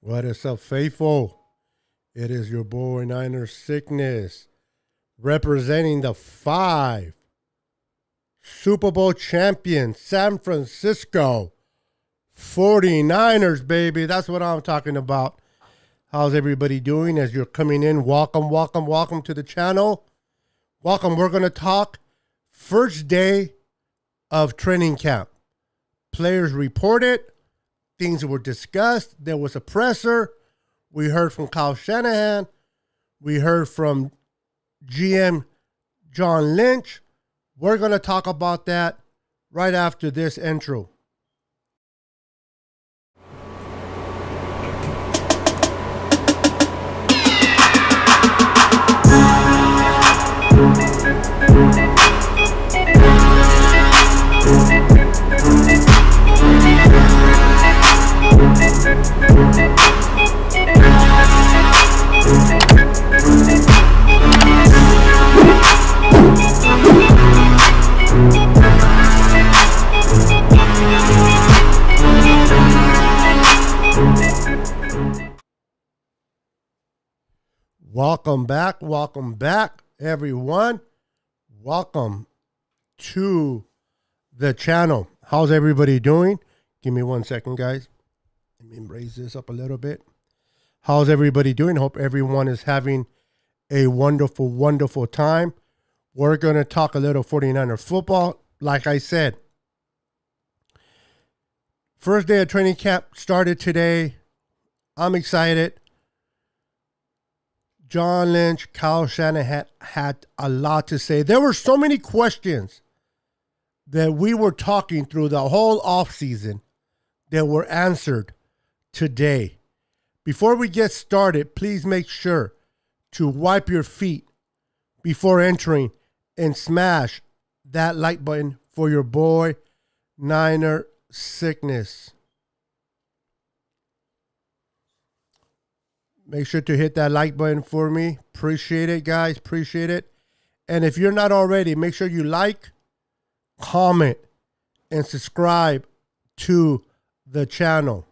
What is up, faithful? It is your boy Niner Sickness representing the 5 Super Bowl champion San Francisco 49ers, baby. That's what I'm talking about. How's everybody doing as you're coming in? Welcome to the channel. Welcome. We're going to talk first day of training camp. Players reported. Things were discussed. There was a presser. We heard from Kyle Shanahan. We heard from GM John Lynch. We're going to talk about that right after this intro. Welcome back, everyone. Welcome to the channel. How's everybody doing? Give me 1 second, guys. Let me raise this up a little bit. How's everybody doing? Hope everyone is having a wonderful time. We're going to talk a little 49er football. Like I said, first day of training camp started today. I'm excited. John Lynch, Kyle Shanahan had a lot to say. There were so many questions that we were talking through the whole offseason that were answered today. Before we get started, please make sure to wipe your feet before entering and smash that like button for your boy, Niner Sickness. Make sure to hit that like button for me. Appreciate it, guys. Appreciate it. And if you're not already, make sure you like, comment, and subscribe to the channel.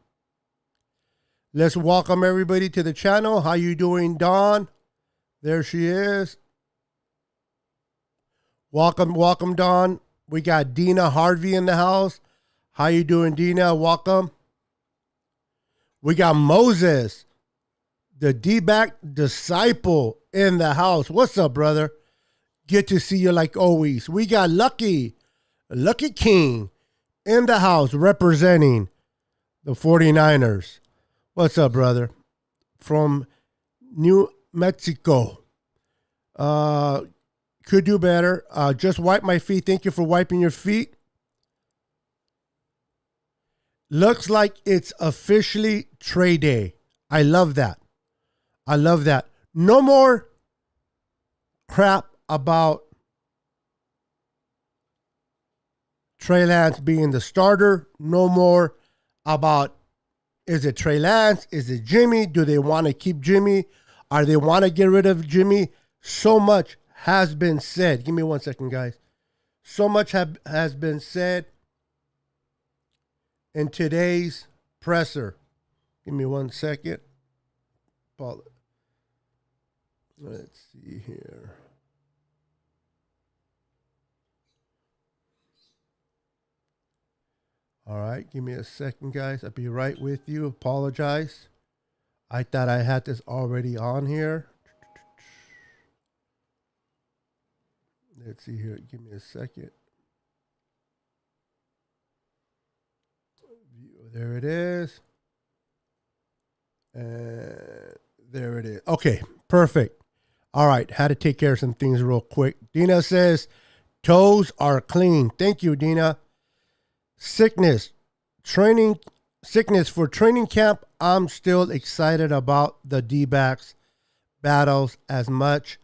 Let's welcome everybody to the channel. How you doing, Dawn? There she is. Welcome, Dawn. We got Dina Harvey in the house. How you doing, Dina? Welcome. We got Moses, the D-back disciple, in the house. What's up, brother? Good to see you like always. We got Lucky King in the house representing the 49ers. What's up, brother? From New Mexico. Could do better. Just wipe my feet. Thank you for wiping your feet. Looks like it's officially trade day. I love that. No more crap about Trey Lance being the starter. No more about, is it Trey Lance? Is it Jimmy? Do they want to keep Jimmy? Or they want to get rid of Jimmy? So much has been said. Give me 1 second, guys. So much has been said in today's presser. Give me 1 second. Let's see here. All right, give me a second, guys. I'll be right with you. Apologize. I thought I had this already on here. Let's see here. Give me a second. There it is. And there it is. Okay, perfect. All right, had to take care of some things real quick. Dina says, toes are clean. Thank you, Dina. Sickness for training camp. I'm still excited about the D-backs battles as much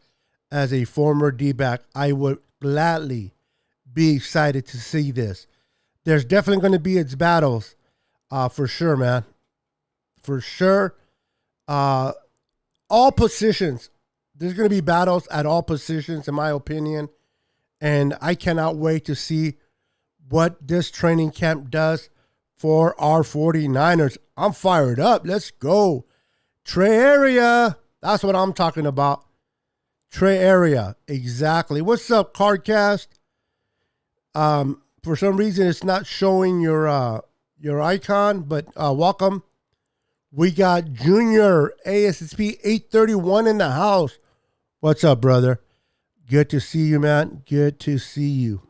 as a former D-back. I would gladly be excited to see this. There's definitely going to be its battles, for sure, man. For sure. All positions. There's going to be battles at all positions, in my opinion. And I cannot wait to see what this training camp does for our 49ers. I'm fired up. Let's go. Trey Area. That's what I'm talking about. Trey Area. Exactly. What's up, Cardcast? For some reason, it's not showing your icon, but welcome. We got Junior ASSP 831 in the house. What's up, brother? Good to see you, man. Good to see you.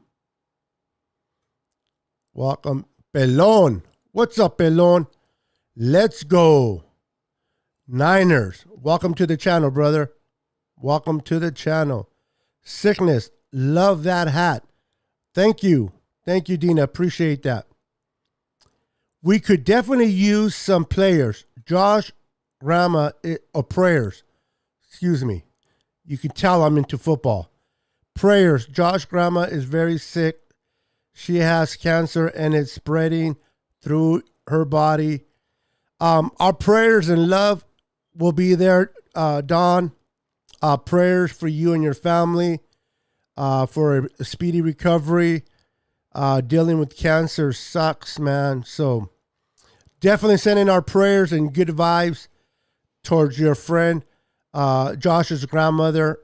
Welcome. Pelon. What's up, Pelon? Let's go. Niners. Welcome to the channel, brother. Welcome to the channel. Sickness. Love that hat. Thank you. Thank you, Dina. Appreciate that. We could definitely use some players. Josh Rama, or prayers. Excuse me. You can tell I'm into football. Prayers. Josh Grandma is very sick. She has cancer and it's spreading through her body. Our prayers and love will be there, Dawn. Prayers for you and your family, for a speedy recovery. Dealing with cancer sucks, man. So definitely sending our prayers and good vibes towards your friend, Josh's grandmother,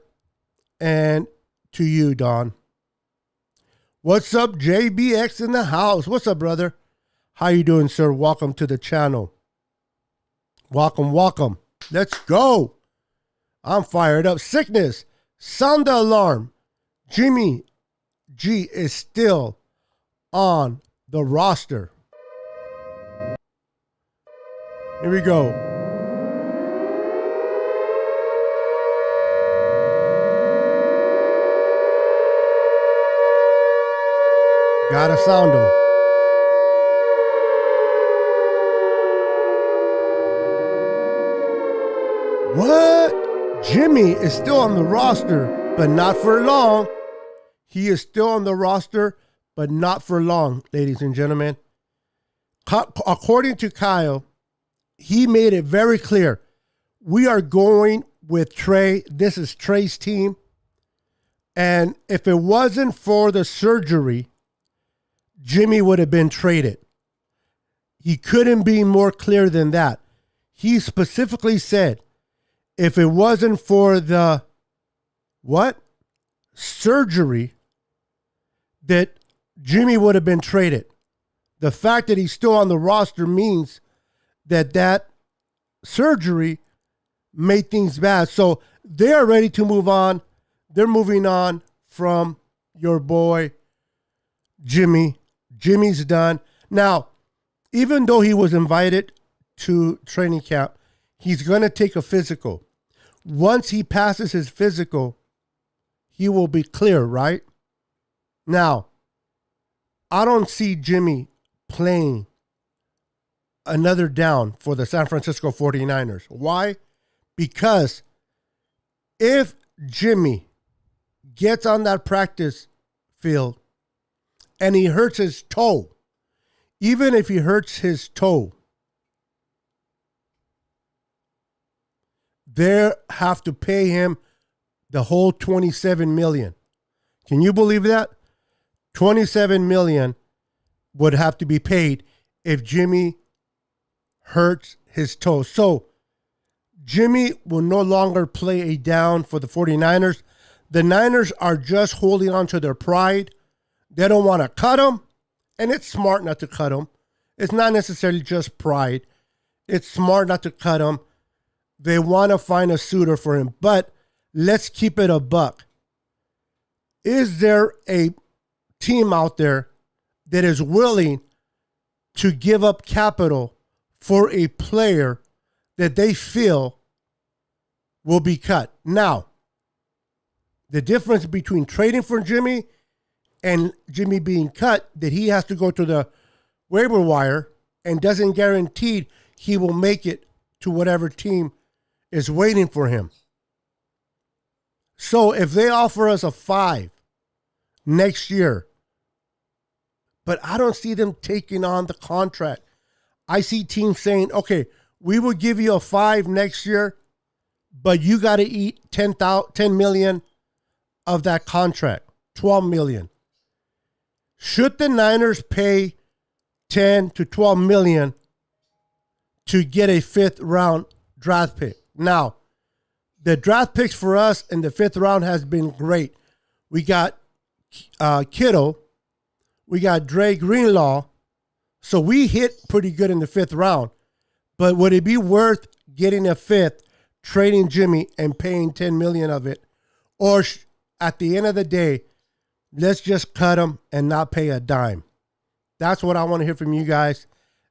and to you, Dawn. What's up, JBX in the house? What's up, brother? How you doing, sir? Welcome to the channel. Welcome, welcome. Let's go. I'm fired up. Sickness. Sound the alarm. Jimmy G is still on the roster. Here we go. Gotta sound him. What? Jimmy is still on the roster, but not for long. He is still on the roster, but not for long, ladies and gentlemen. According to Kyle, he made it very clear. We are going with Trey. This is Trey's team. And if it wasn't for the surgery, Jimmy would have been traded. He couldn't be more clear than that. He specifically said, if it wasn't for the surgery, that Jimmy would have been traded. The fact that he's still on the roster means that surgery made things bad. So they are ready to move on. They're moving on from your boy, Jimmy. Jimmy's done. Now, even though he was invited to training camp, he's going to take a physical. Once he passes his physical, he will be clear, right? Now, I don't see Jimmy playing another down for the San Francisco 49ers. Why? Because if Jimmy gets on that practice field and he hurts his toe, even if he hurts his toe, they have to pay him the whole $27 million. Can you believe that? $27 million would have to be paid if Jimmy hurts his toe. So Jimmy will no longer play a down for the 49ers. The Niners are just holding on to their pride. They don't want to cut him, and it's smart not to cut him. It's not necessarily just pride. It's smart not to cut him. They want to find a suitor for him, but let's keep it a buck. Is there a team out there that is willing to give up capital for a player that they feel will be cut? Now, the difference between trading for Jimmy and Jimmy being cut, that he has to go to the waiver wire and doesn't guarantee he will make it to whatever team is waiting for him. So if they offer us a 5 next year, but I don't see them taking on the contract. I see teams saying, okay, we will give you a 5 next year, but you got to eat $10 million of that contract, $12 million. Should the Niners pay 10 to 12 million to get a 5th round draft pick. Now, the draft picks for us in the 5th round has been great. We got Kittle. We got Dre Greenlaw. So we hit pretty good in the 5th round. But would it be worth getting a 5th, trading Jimmy, and paying $10 million of it? Or at the end of the day, let's just cut him and not pay a dime. That's what I want to hear from you guys.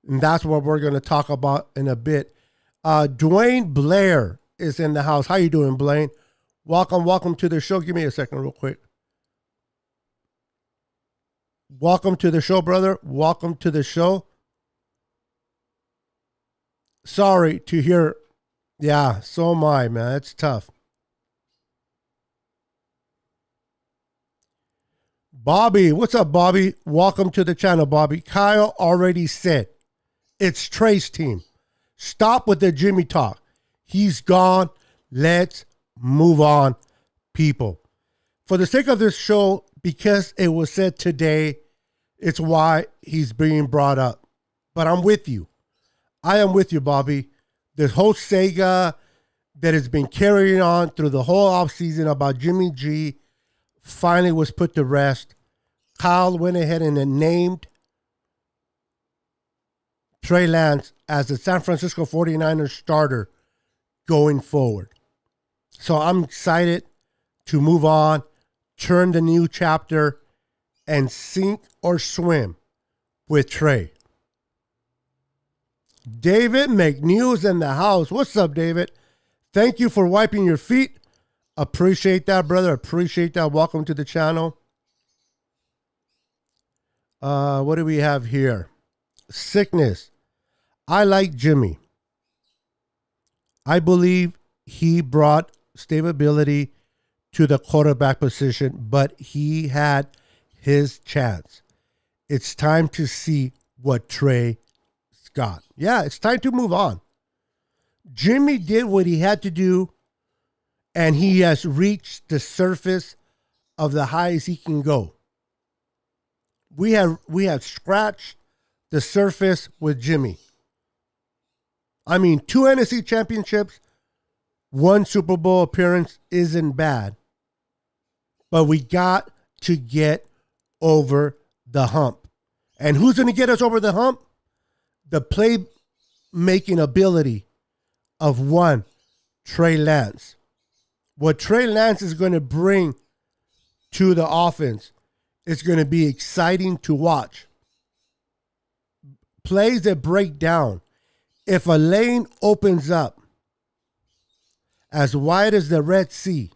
And that's what we're going to talk about in a bit. Dwayne Blair is in the house. How you doing, Blaine? Welcome to the show. Give me a second real quick. Welcome to the show, brother. Welcome to the show. Sorry to hear. Yeah, so am I, man. It's tough. Bobby, what's up, Bobby? Welcome to the channel, Bobby. Kyle already said it's Trey's team. Stop with the Jimmy talk. He's gone. Let's move on, people. For the sake of this show, because it was said today, it's why he's being brought up. But I'm with you. I am with you, Bobby. This whole saga that has been carrying on through the whole offseason about Jimmy G finally was put to rest. Kyle went ahead and named Trey Lance as the San Francisco 49ers starter going forward. So I'm excited to move on, turn the new chapter, and sink or swim with Trey. David McNews in the house. What's up, David? Thank you for wiping your feet. Appreciate that, brother. Appreciate that. Welcome to the channel. What do we have here? Sickness. I like Jimmy. I believe he brought stability to the quarterback position, but he had his chance. It's time to see what Trey got. Yeah, it's time to move on. Jimmy did what he had to do, and he has reached the surface of the highest he can go. We have scratched the surface with Jimmy. I mean, 2 NFC championships, 1 Super Bowl appearance isn't bad. But we got to get over the hump. And who's going to get us over the hump? The playmaking ability of one, Trey Lance. What Trey Lance is going to bring to the offense is going to be exciting to watch. Plays that break down. If a lane opens up as wide as the Red Sea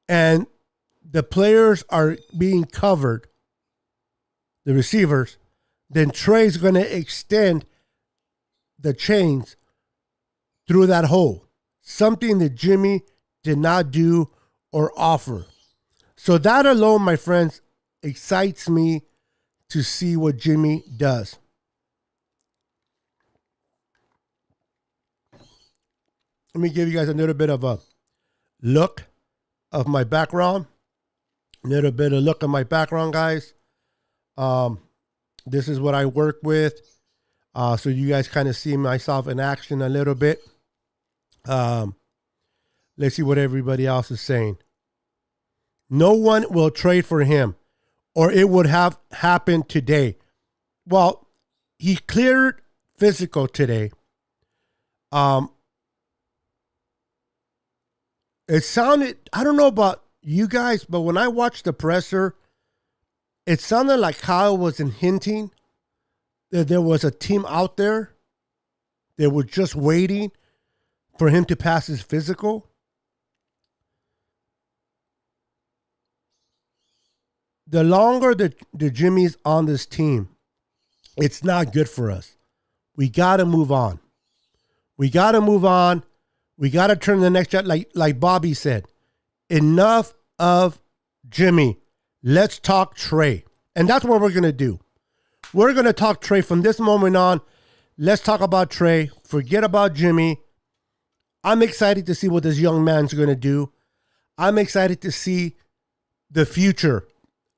and the players are being covered, the receivers, then Trey's going to extend the chains through that hole. Something that Jimmy did not do or offer. So that alone, my friends, excites me to see what Jimmy does. Let me give you guys a little bit of a look of my background. A little bit of look at my background, guys. This is what I work with. So you guys kind of see myself in action a little bit. Let's see what everybody else is saying. No one will trade for him, or it would have happened today. Well, he cleared physical today. It sounded, I don't know about you guys, but when I watched the presser, it sounded like Kyle wasn't hinting that there was a team out there that was just waiting for him to pass his physical. The longer the Jimmy's on this team, it's not good for us. We got to move on. We got to move on. We got to turn the next shot. Like Bobby said, enough of Jimmy. Let's talk Trey. And that's what we're going to do. We're going to talk Trey from this moment on. Let's talk about Trey. Forget about Jimmy. I'm excited to see what this young man's going to do. I'm excited to see the future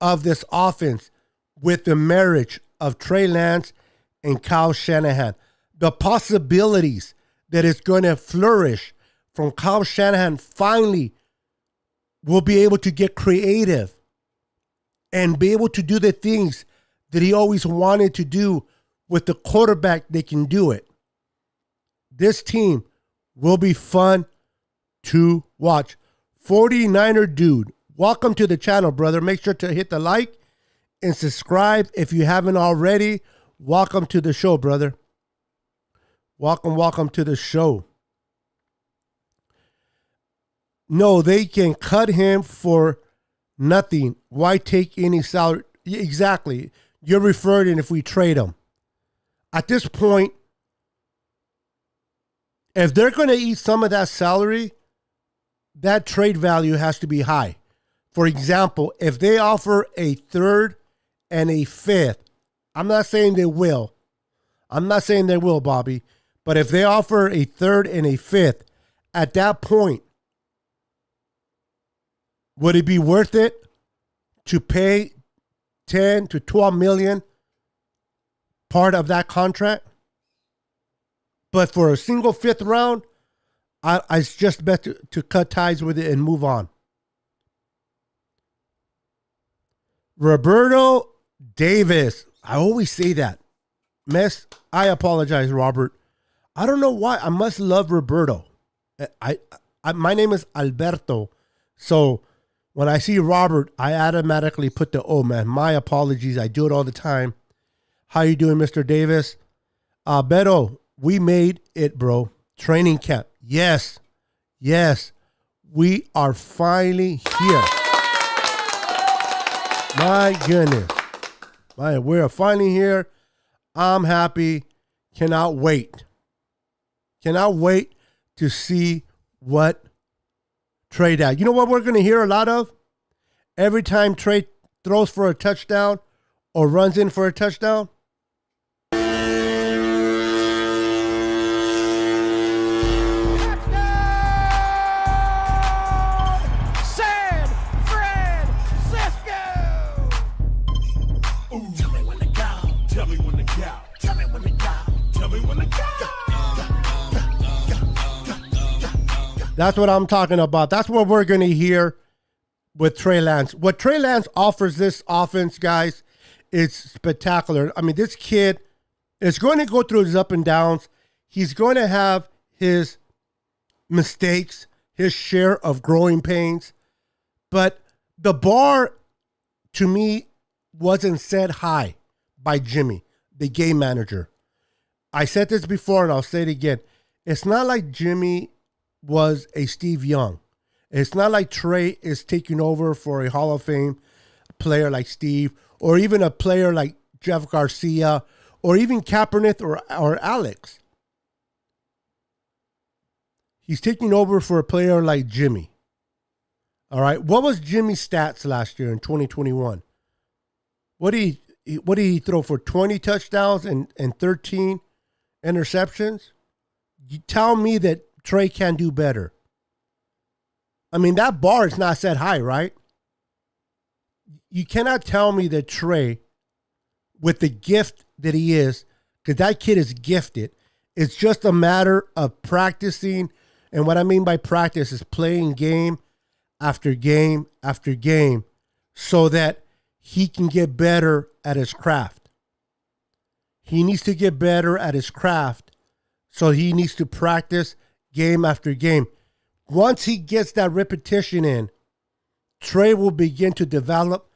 of this offense with the marriage of Trey Lance and Kyle Shanahan. The possibilities that it's going to flourish from Kyle Shanahan finally will be able to get creative and be able to do the things that he always wanted to do with the quarterback. They can do it. This team will be fun to watch. 49er Dude, welcome to the channel, brother. Make sure to hit the like and subscribe if you haven't already. Welcome to the show, brother. Welcome to the show. No, they can cut him for nothing. Why take any salary? Exactly. You're referring if we trade him. At this point, if they're going to eat some of that salary, that trade value has to be high. For example, if they offer a third and a fifth, I'm not saying they will. I'm not saying they will, Bobby. But if they offer a third and a fifth, at that point, would it be worth it to pay 10 to 12 million part of that contract? But for a single fifth round, I just bet to cut ties with it and move on. Roberto Davis. I always say that. I apologize, Robert. I don't know why. I must love Roberto. My name is Alberto. So when I see Robert, I automatically put the O, man. My apologies. I do it all the time. How you doing, Mr. Davis? Beto, we made it, bro. Training camp. Yes. We are finally here. My goodness. We're finally here. I'm happy. Cannot wait. Cannot wait to see what Trey does. You know what we're going to hear a lot of? Every time Trey throws for a touchdown or runs in for a touchdown, that's what I'm talking about. That's what we're going to hear with Trey Lance. What Trey Lance offers this offense, guys, is spectacular. I mean, this kid is going to go through his up and downs. He's going to have his mistakes, his share of growing pains. But the bar, to me, wasn't set high by Jimmy, the game manager. I said this before, and I'll say it again. It's not like Jimmy was a Steve Young. It's not like Trey is taking over for a Hall of Fame player like Steve, or even a player like Jeff Garcia, or even Kaepernick or Alex. He's taking over for a player like Jimmy. All right. What was Jimmy's stats last year in 2021? What did he throw for? 20 touchdowns and 13 interceptions? You tell me that Trey can do better. I mean, that bar is not set high, right? You cannot tell me that Trey, with the gift that he is, because that kid is gifted, it's just a matter of practicing. And what I mean by practice is playing game after game after game so that he can get better at his craft. He needs to get better at his craft, so he needs to practice game after game. Once he gets that repetition in, Trey will begin to develop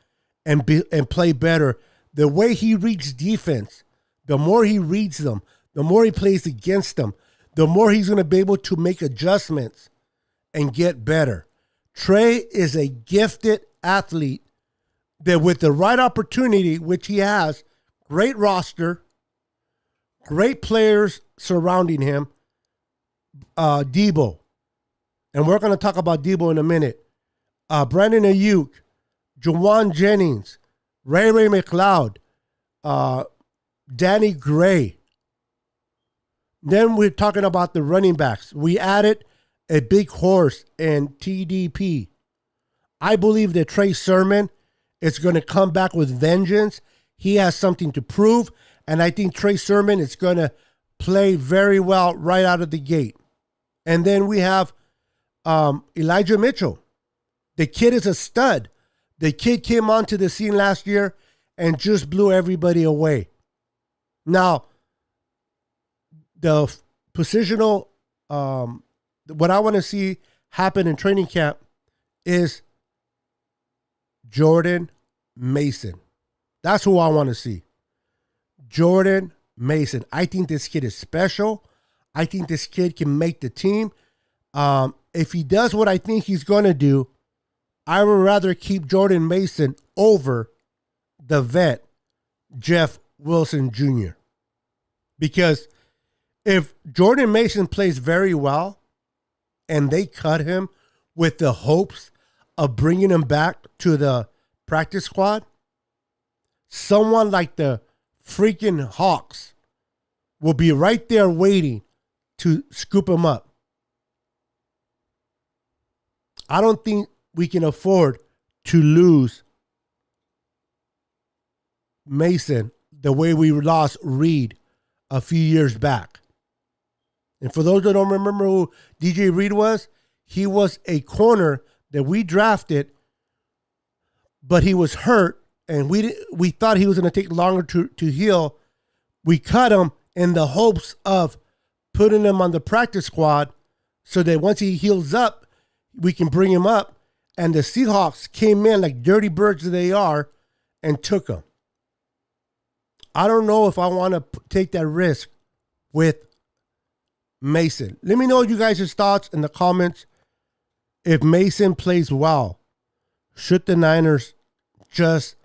and play better. The way he reads defense, the more he reads them, the more he plays against them, the more he's going to be able to make adjustments and get better. Trey is a gifted athlete that, with the right opportunity, which he has, great roster, great players surrounding him, Debo. And we're going to talk about Debo in a minute. Brandon Ayuk, Jawan Jennings, Ray McLeod, Danny Gray. Then we're talking about the running backs. We added a big horse in TDP. I believe that Trey Sermon is going to come back with vengeance. he has something to prove. And I think Trey Sermon is going to play very well right out of the gate. And then we have Elijah Mitchell. The kid is a stud. The kid came onto the scene last year and just blew everybody away. Now, the positional, what I want to see happen in training camp is Jordan Mason. That's who I want to see. Jordan Mason. I think this kid is special. I think this kid can make the team. If he does what I think he's going to do, I would rather keep Jordan Mason over the vet, Jeff Wilson Jr. Because if Jordan Mason plays very well and they cut him with the hopes of bringing him back to the practice squad, someone like the freaking Hawks will be right there waiting to scoop him up. I don't think we can afford to lose Mason the way we lost Reed a few years back. And for those that don't remember who DJ Reed was, he was a corner that we drafted, but he was hurt, and we thought he was going to take longer to heal. We cut him in the hopes of putting him on the practice squad so that once he heals up, we can bring him up. And the Seahawks came in like dirty birds that they are and took him. I don't know if I want to take that risk with Mason. Let me know you guys' thoughts in the comments. If Mason plays well, should the Niners just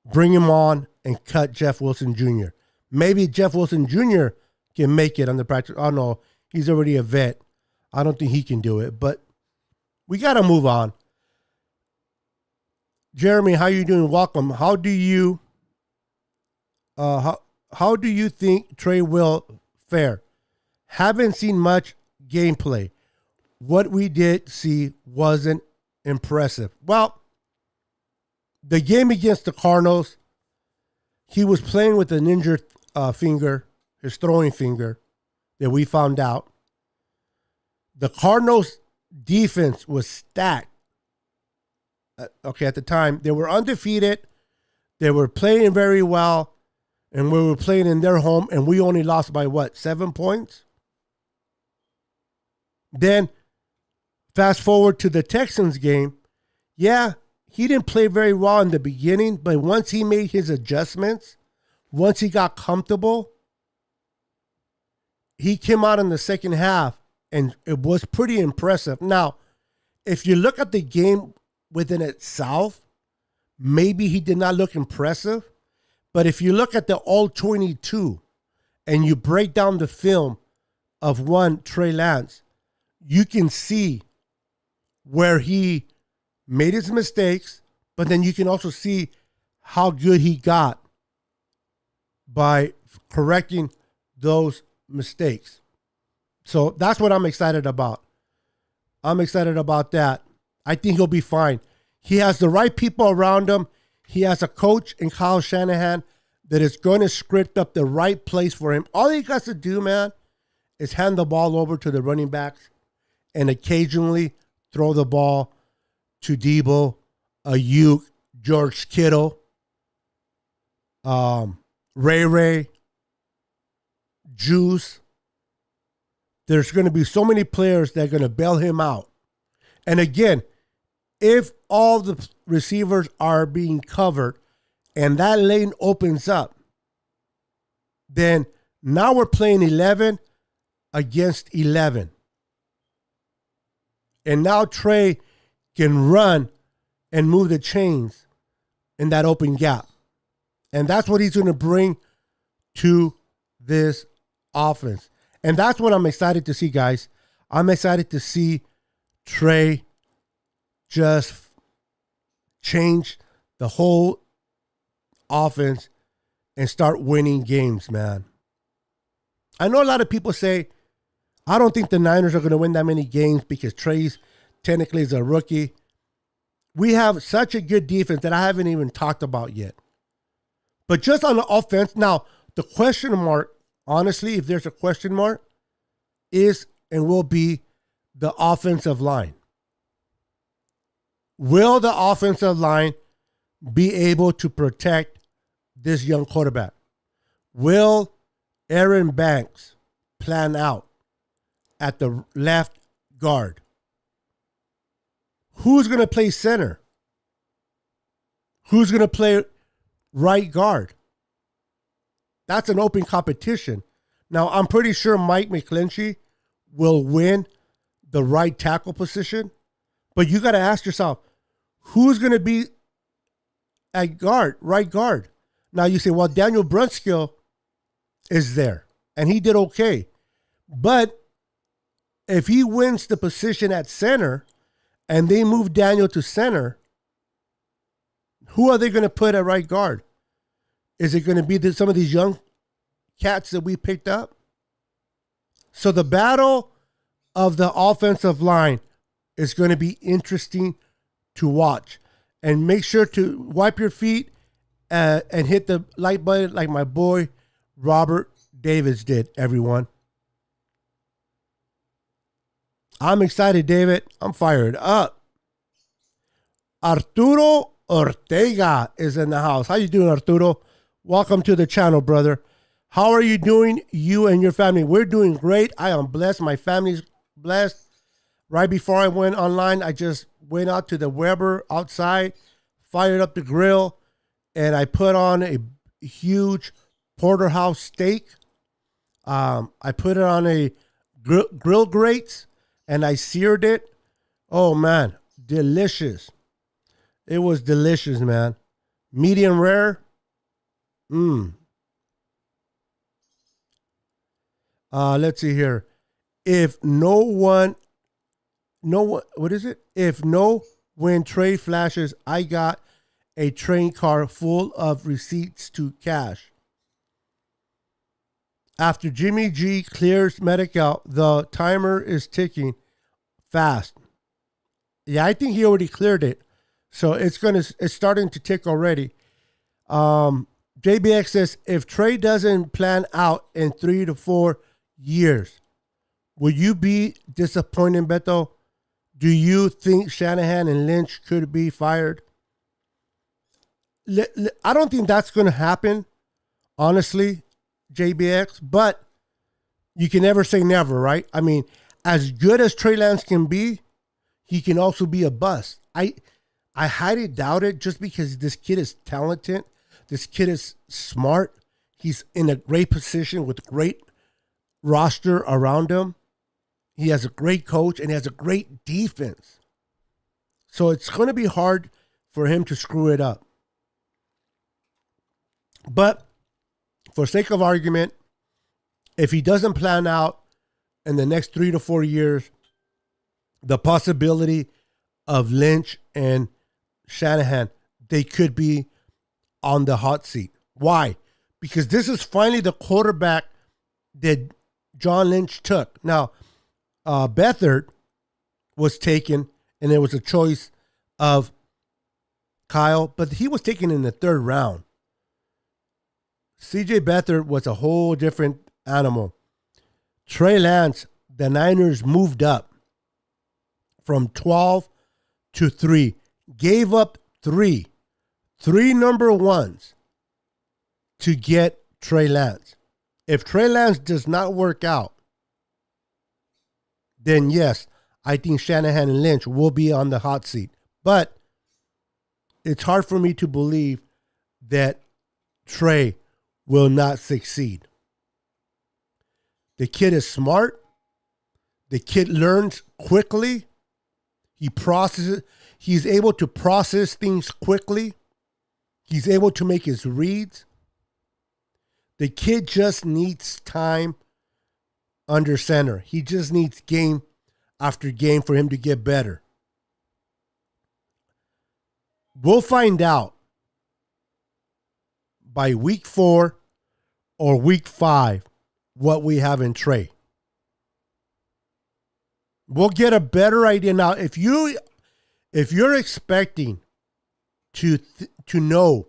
bring him on and cut Jeff Wilson Jr.? Maybe Jeff Wilson Jr. can make it on the practice. Oh, no, he's already a vet. I don't think he can do it, but we got to move on. Jeremy, how you doing? Welcome. How do you think Trey will fare? Haven't seen much gameplay. What we did see wasn't impressive. Well, the game against the Cardinals, he was playing with an injured finger, his throwing finger, that we found out. The Cardinals' defense was stacked. At the time, they were undefeated. They were playing very well, and we were playing in their home, and we only lost by 7 points? Then, fast forward to the Texans game. Yeah, he didn't play very well in the beginning, but once he made his adjustments, once he got comfortable, he came out in the second half, and it was pretty impressive. Now, if you look at the game within itself, maybe he did not look impressive. But if you look at the all 22 and you break down the film of one Trey Lance, you can see where he made his mistakes, but then you can also see how good he got by correcting those mistakes. So that's what I'm excited about. I'm excited about that. I think he'll be fine. He has the right people around him. He has a coach in Kyle Shanahan that is going to script up the right place for him. All he got to do, man, is hand the ball over to the running backs and occasionally throw the ball to Debo, Ayuk, George Kittle, Ray, Juice. There's going to be so many players that are going to bail him out. And again, if all the receivers are being covered and that lane opens up, then now we're playing 11 against 11. And now Trey can run and move the chains in that open gap. And that's what he's going to bring to this offense. And that's what I'm excited to see, guys. I'm excited to see Trey just change the whole offense and start winning games, man. I know a lot of people say, I don't think the Niners are going to win that many games because Trey's technically is a rookie. We have such a good defense that I haven't even talked about yet. But just on the offense, now the question mark, honestly, if there's a question mark, is and will be the offensive line. Will the offensive line be able to protect this young quarterback? Will Aaron Banks plan out at the left guard? Who's going to play center? Who's going to play right guard? That's an open competition. Now, I'm pretty sure Mike McGlinchey will win the right tackle position, but you got to ask yourself, who's going to be at guard, right guard? Now, you say, well, Daniel Brunskill is there, and he did okay. But if he wins the position at center and they move Daniel to center, who are they going to put at right guard? Is it going to be some of these young cats that we picked up? So the battle of the offensive line is going to be interesting to watch. And make sure to wipe your feet and hit the like button like my boy Robert Davis did, everyone. I'm excited, David. I'm fired up. Arturo Ortega is in the house. How you doing, Arturo? Welcome to the channel, brother. How are you doing, you and your family? We're doing great. I am blessed. My family's blessed. Right before I went online, I just went out to the Weber outside, fired up the grill, and I put on a huge porterhouse steak. I put it on a grill grates, and I seared it. Oh, man, delicious. It was delicious, man. Medium rare. Let's see here. If no one, what is it? If no when trade flashes, I got a train car full of receipts to cash. After Jimmy G clears medical, the timer is ticking fast. Yeah, I think he already cleared it. So it's starting to tick already. JBX says, if Trey doesn't plan out in 3 to 4 years, will you be disappointed, Beto? Do you think Shanahan and Lynch could be fired? I don't think that's going to happen, honestly, JBX, but you can never say never, right? I mean, as good as Trey Lance can be, he can also be a bust. I highly doubt it just because this kid is talented. This kid is smart. He's in a great position with a great roster around him. He has a great coach and he has a great defense. So it's going to be hard for him to screw it up. But for sake of argument, if he doesn't plan out in the next 3 to 4 years, the possibility of Lynch and Shanahan, they could be on the hot seat. Why? Because this is finally the quarterback that John Lynch took. Now, Beathard was taken, and it was a choice of Kyle, but he was taken in the 3rd round. CJ Beathard was a whole different animal. Trey Lance, the Niners moved up from 12 to 3, gave up 3 number ones to get Trey Lance. If Trey Lance does not work out, then yes, I think Shanahan and Lynch will be on the hot seat. But it's hard for me to believe that Trey will not succeed. The kid is smart. The kid learns quickly. He's able to process things quickly. He's able to make his reads. The kid just needs time under center. He just needs game after game for him to get better. We'll find out by week 4 or week 5 what we have in Trey. We'll get a better idea now. If you're expecting to know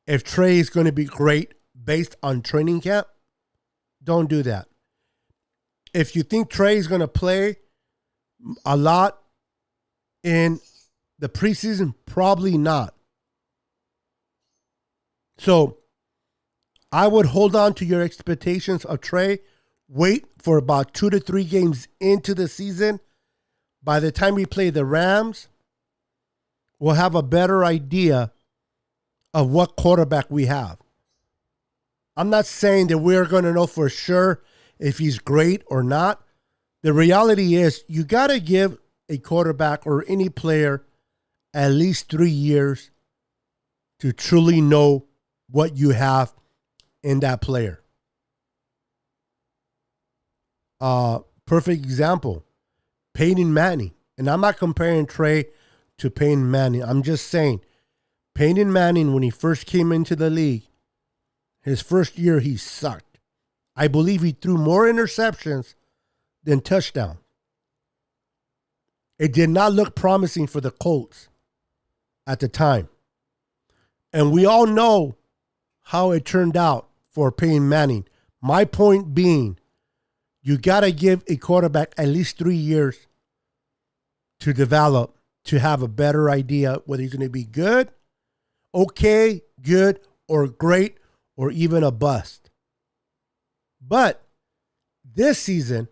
if Trey is going to be great based on training camp, don't do that. If you think Trey is going to play a lot in the preseason, probably not. So I would hold on to your expectations of Trey. Wait for about 2 to 3 games into the season. By the time we play the Rams, we'll have a better idea of what quarterback we have. I'm not saying that we're going to know for sure if he's great or not. The reality is you got to give a quarterback or any player at least 3 years to truly know what you have in that player. Perfect example, Peyton Manning. And I'm not comparing Trey to Peyton Manning. I'm just saying, Peyton Manning, when he first came into the league, his first year, he sucked. I believe he threw more interceptions than touchdowns. It did not look promising for the Colts at the time. And we all know how it turned out for Peyton Manning. My point being, you got to give a quarterback at least 3 years to develop, to have a better idea whether he's going to be good, okay, good, or great, or even a bust. But this season,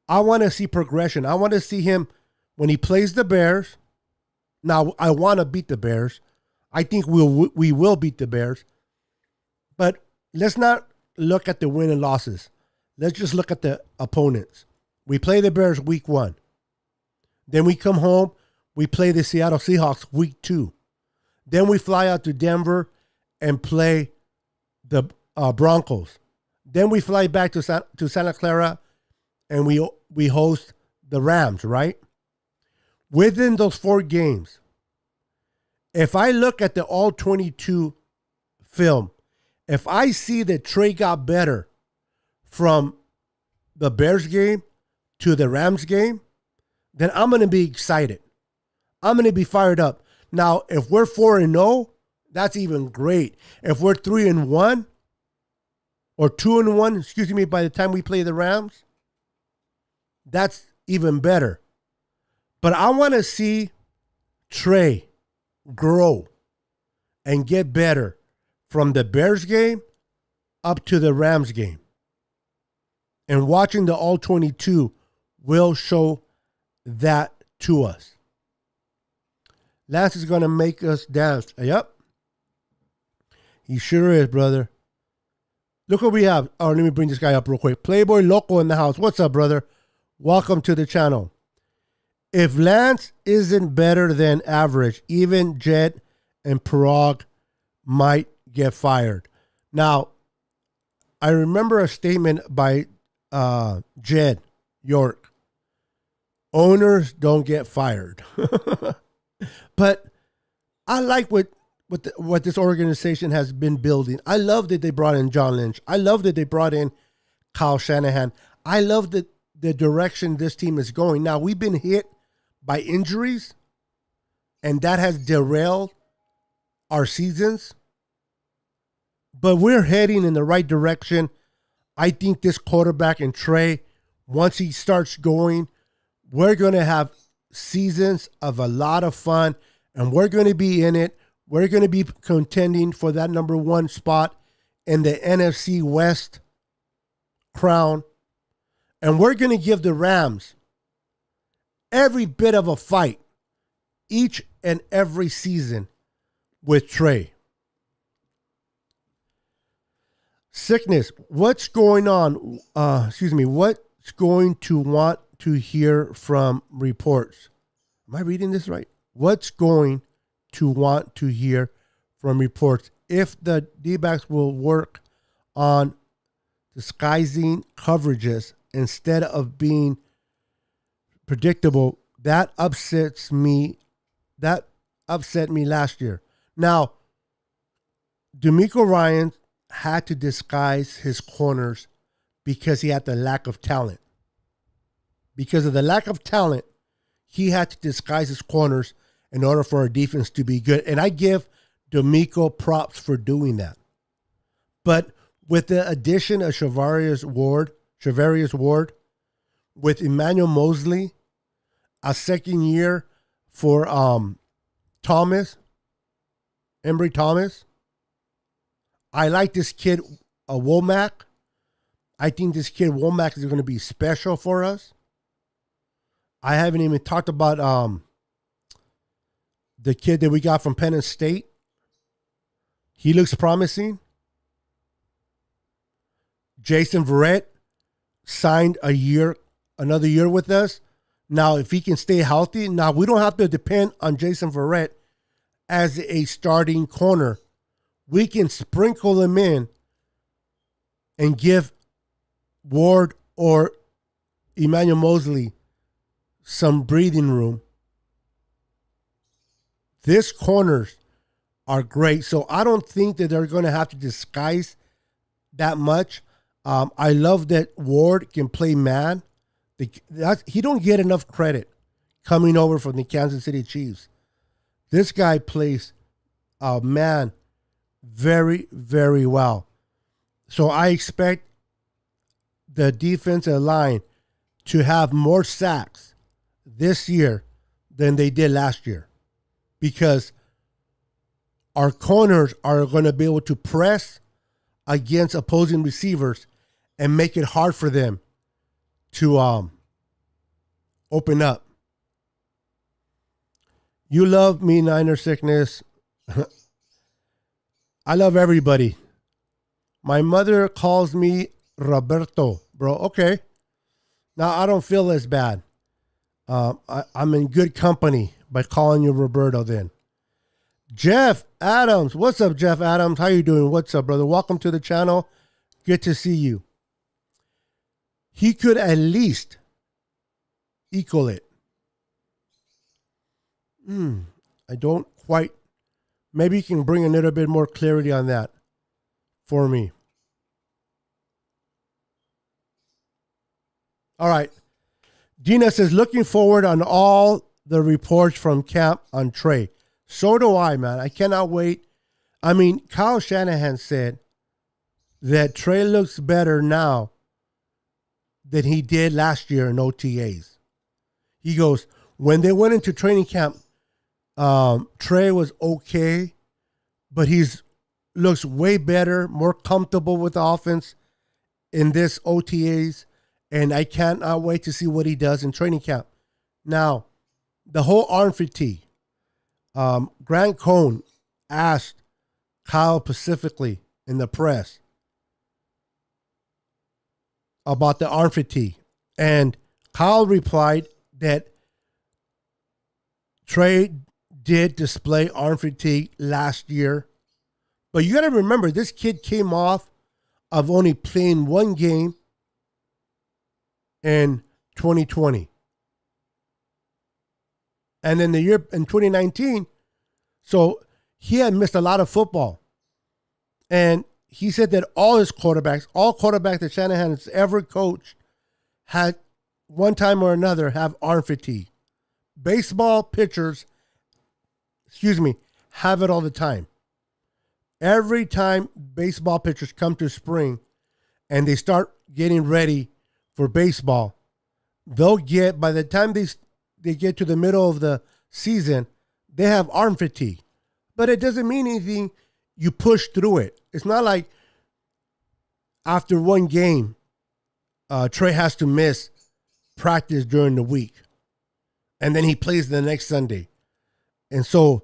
I want to see progression. I want to see him when he plays the Bears. Now, I want to beat the Bears. I think we will beat the Bears. But let's not look at the win and losses. Let's just look at the opponents. We play the Bears week 1. Then we come home. We play the Seattle Seahawks week 2. Then we fly out to Denver and play the Broncos. Then we fly back to Santa Clara and we host the Rams, right? Within those 4 games, if I look at the all-22 film, if I see that Trey got better from the Bears game to the Rams game, then I'm going to be excited. I'm going to be fired up. Now, if we're 4-0, that's even great. If we're 3-1 or 2-1, excuse me, by the time we play the Rams, that's even better. But I want to see Trey grow and get better from the Bears game up to the Rams game. And watching the all-22 will show that to us. Lance is going to make us dance. Yep. He sure is, brother. Look what we have. Oh, let me bring this guy up real quick. Playboy Loco in the house. What's up, brother? Welcome to the channel. If Lance isn't better than average, even Jed and Parag might get fired. Now, I remember a statement by Jed York. Owners don't get fired. But I like what this organization has been building. I love that they brought in John Lynch. I love that they brought in Kyle Shanahan. I love the direction this team is going. Now, we've been hit by injuries, and that has derailed our seasons. But we're heading in the right direction. I think this quarterback and Trey, once he starts going, we're going to have seasons of a lot of fun, and we're going to be in it. We're going to be contending for that number 1 spot in the NFC West crown. And we're going to give the Rams every bit of a fight each and every season with Trey. Sickness, what's going on? What's going to want to hear from reports? Am I reading this right? What's going to want to hear from reports if the D-backs will work on disguising coverages instead of being predictable? That upset me last year. Now, DeMeco Ryans had to disguise his corners because he had the lack of talent. Because of the lack of talent, he had to disguise his corners in order for our defense to be good. And I give D'Amico props for doing that. But with the addition of Charvarius Ward, with Emmanuel Mosley, a second year for Embry Thomas. I like this kid, Womack. I think this kid, Womack, is going to be special for us. I haven't even talked about the kid that we got from Penn State. He looks promising. Jason Verret signed another year with us. Now, if he can stay healthy, now we don't have to depend on Jason Verret as a starting corner. We can sprinkle him in and give Ward or Emmanuel Mosley some breathing room. These corners are great, so I don't think that they're going to have to disguise that much. I love that Ward can play man. He don't get enough credit coming over from the Kansas City Chiefs. This guy plays man very, very well. So I expect the defensive line to have more sacks this year than they did last year, because our corners are going to be able to press against opposing receivers and make it hard for them to open up. You love me, Niner sickness. I love everybody. My mother calls me Roberto, bro. Okay. Now I don't feel as bad. I'm in good company by calling you Roberto then. Jeff Adams. What's up, Jeff Adams? How you doing? What's up, brother? Welcome to the channel. Good to see you. He could at least equal it. I don't quite. Maybe you can bring a little bit more clarity on that for me. All right. Dina says, looking forward on all the reports from camp on Trey. So do I, man. I cannot wait. I mean, Kyle Shanahan said that Trey looks better now than he did last year in OTAs. He goes, when they went into training camp, Trey was okay, but looks way better, more comfortable with the offense in this OTAs, and I cannot wait to see what he does in training camp. Now, the whole arm fatigue. Grant Cohn asked Kyle specifically in the press about the arm fatigue, and Kyle replied that Trey did display arm fatigue last year. But you got to remember, this kid came off of only playing one game in 2020. And then the year in 2019, so he had missed a lot of football. And he said that all quarterbacks that Shanahan has ever coached had one time or another have arm fatigue. Baseball pitchers, have it all the time. Every time baseball pitchers come to spring and they start getting ready for baseball, they'll get, by the time they get to the middle of the season, they have arm fatigue. But it doesn't mean anything. You push through it. It's not like after one game, Trey has to miss practice during the week, and then he plays the next Sunday. And so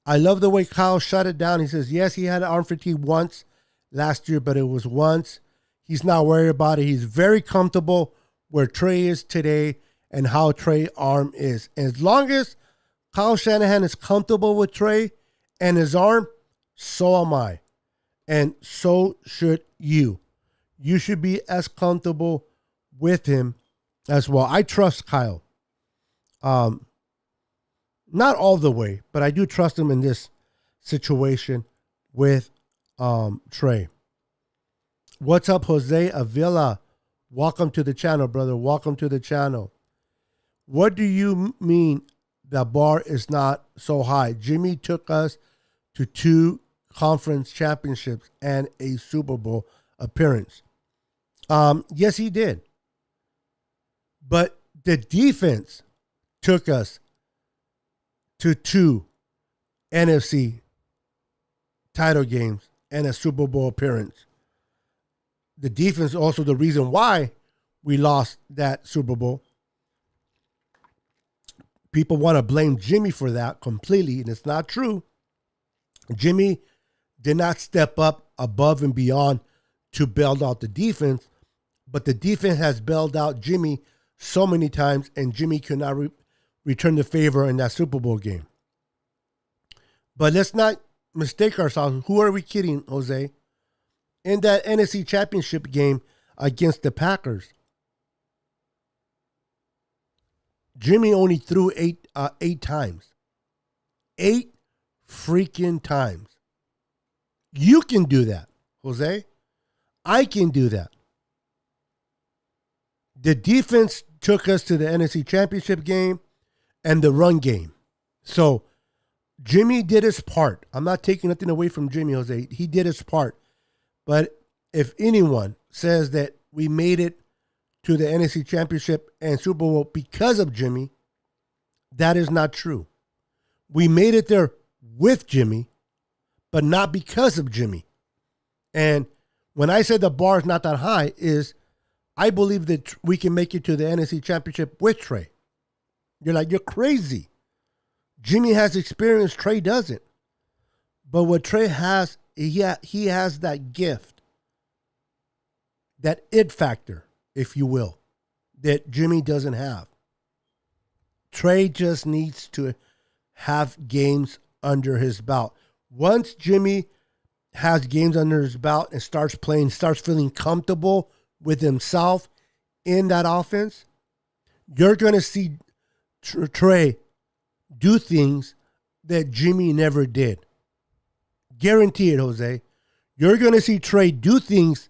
I love the way Kyle shut it down. He says, yes, he had arm fatigue once last year, but it was once. He's not worried about it. He's very comfortable where Trey is today and how Trey's arm is. And as long as Kyle Shanahan is comfortable with Trey and his arm, so am I. And so should you. You should be as comfortable with him as well. I trust Kyle. Not all the way, but I do trust him in this situation with Trey. What's up, Jose Avila? Welcome to the channel, brother. Welcome to the channel. What do you mean the bar is not so high? Jimmy took us to 2 conference championships and a Super Bowl appearance. Yes, he did. But the defense took us to 2 NFC title games and a Super Bowl appearance. The defense also the reason why we lost that Super Bowl. People want to blame Jimmy for that completely, and it's not true. Jimmy did not step up above and beyond to bail out the defense, but the defense has bailed out Jimmy so many times, and Jimmy could not return the favor in that Super Bowl game. But let's not mistake ourselves. Who are we kidding, Jose? In that NFC Championship game against the Packers, Jimmy only threw eight times. 8 freaking times. You can do that, Jose. I can do that. The defense took us to the NFC Championship game and the run game. So Jimmy did his part. I'm not taking nothing away from Jimmy, Jose. He did his part. But if anyone says that we made it to the NFC Championship and Super Bowl because of Jimmy, that is not true. We made it there with Jimmy, but not because of Jimmy. And when I said the bar is not that high, is I believe that we can make it to the NFC Championship with Trey. You're like, you're crazy. Jimmy has experience, Trey doesn't. But what Trey has, he has that gift, that it factor, if you will, that Jimmy doesn't have. Trey just needs to have games under his belt. Once Jimmy has games under his belt and starts playing, starts feeling comfortable with himself in that offense, you're going to see Trey do things that Jimmy never did. Guarantee it, Jose. You're going to see Trey do things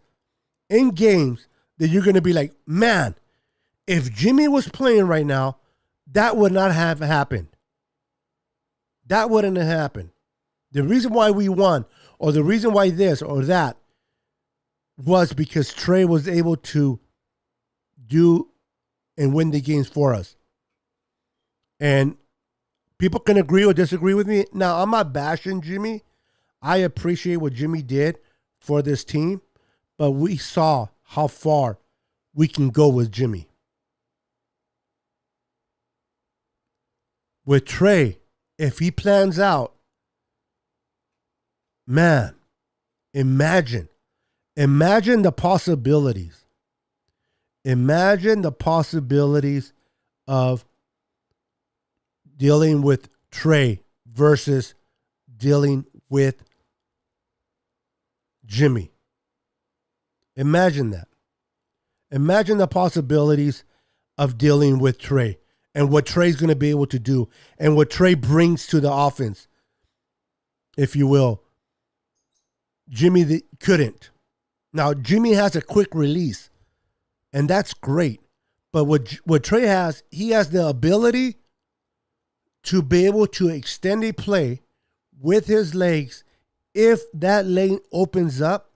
in games that you're going to be like, man, if Jimmy was playing right now, that would not have happened. That wouldn't have happened. The reason why we won, or the reason why this or that, was because Trey was able to do and win the games for us. And people can agree or disagree with me. Now, I'm not bashing Jimmy. I appreciate what Jimmy did for this team, but we saw how far we can go with Jimmy. With Trey, if he plans out, man, imagine the possibilities. Imagine the possibilities of dealing with Trey versus dealing with Jimmy. Imagine that. Imagine the possibilities of dealing with Trey and what Trey's going to be able to do and what Trey brings to the offense, if you will. Jimmy couldn't. Now, Jimmy has a quick release, and that's great. But what Trey has, he has the ability to be able to extend a play with his legs if that lane opens up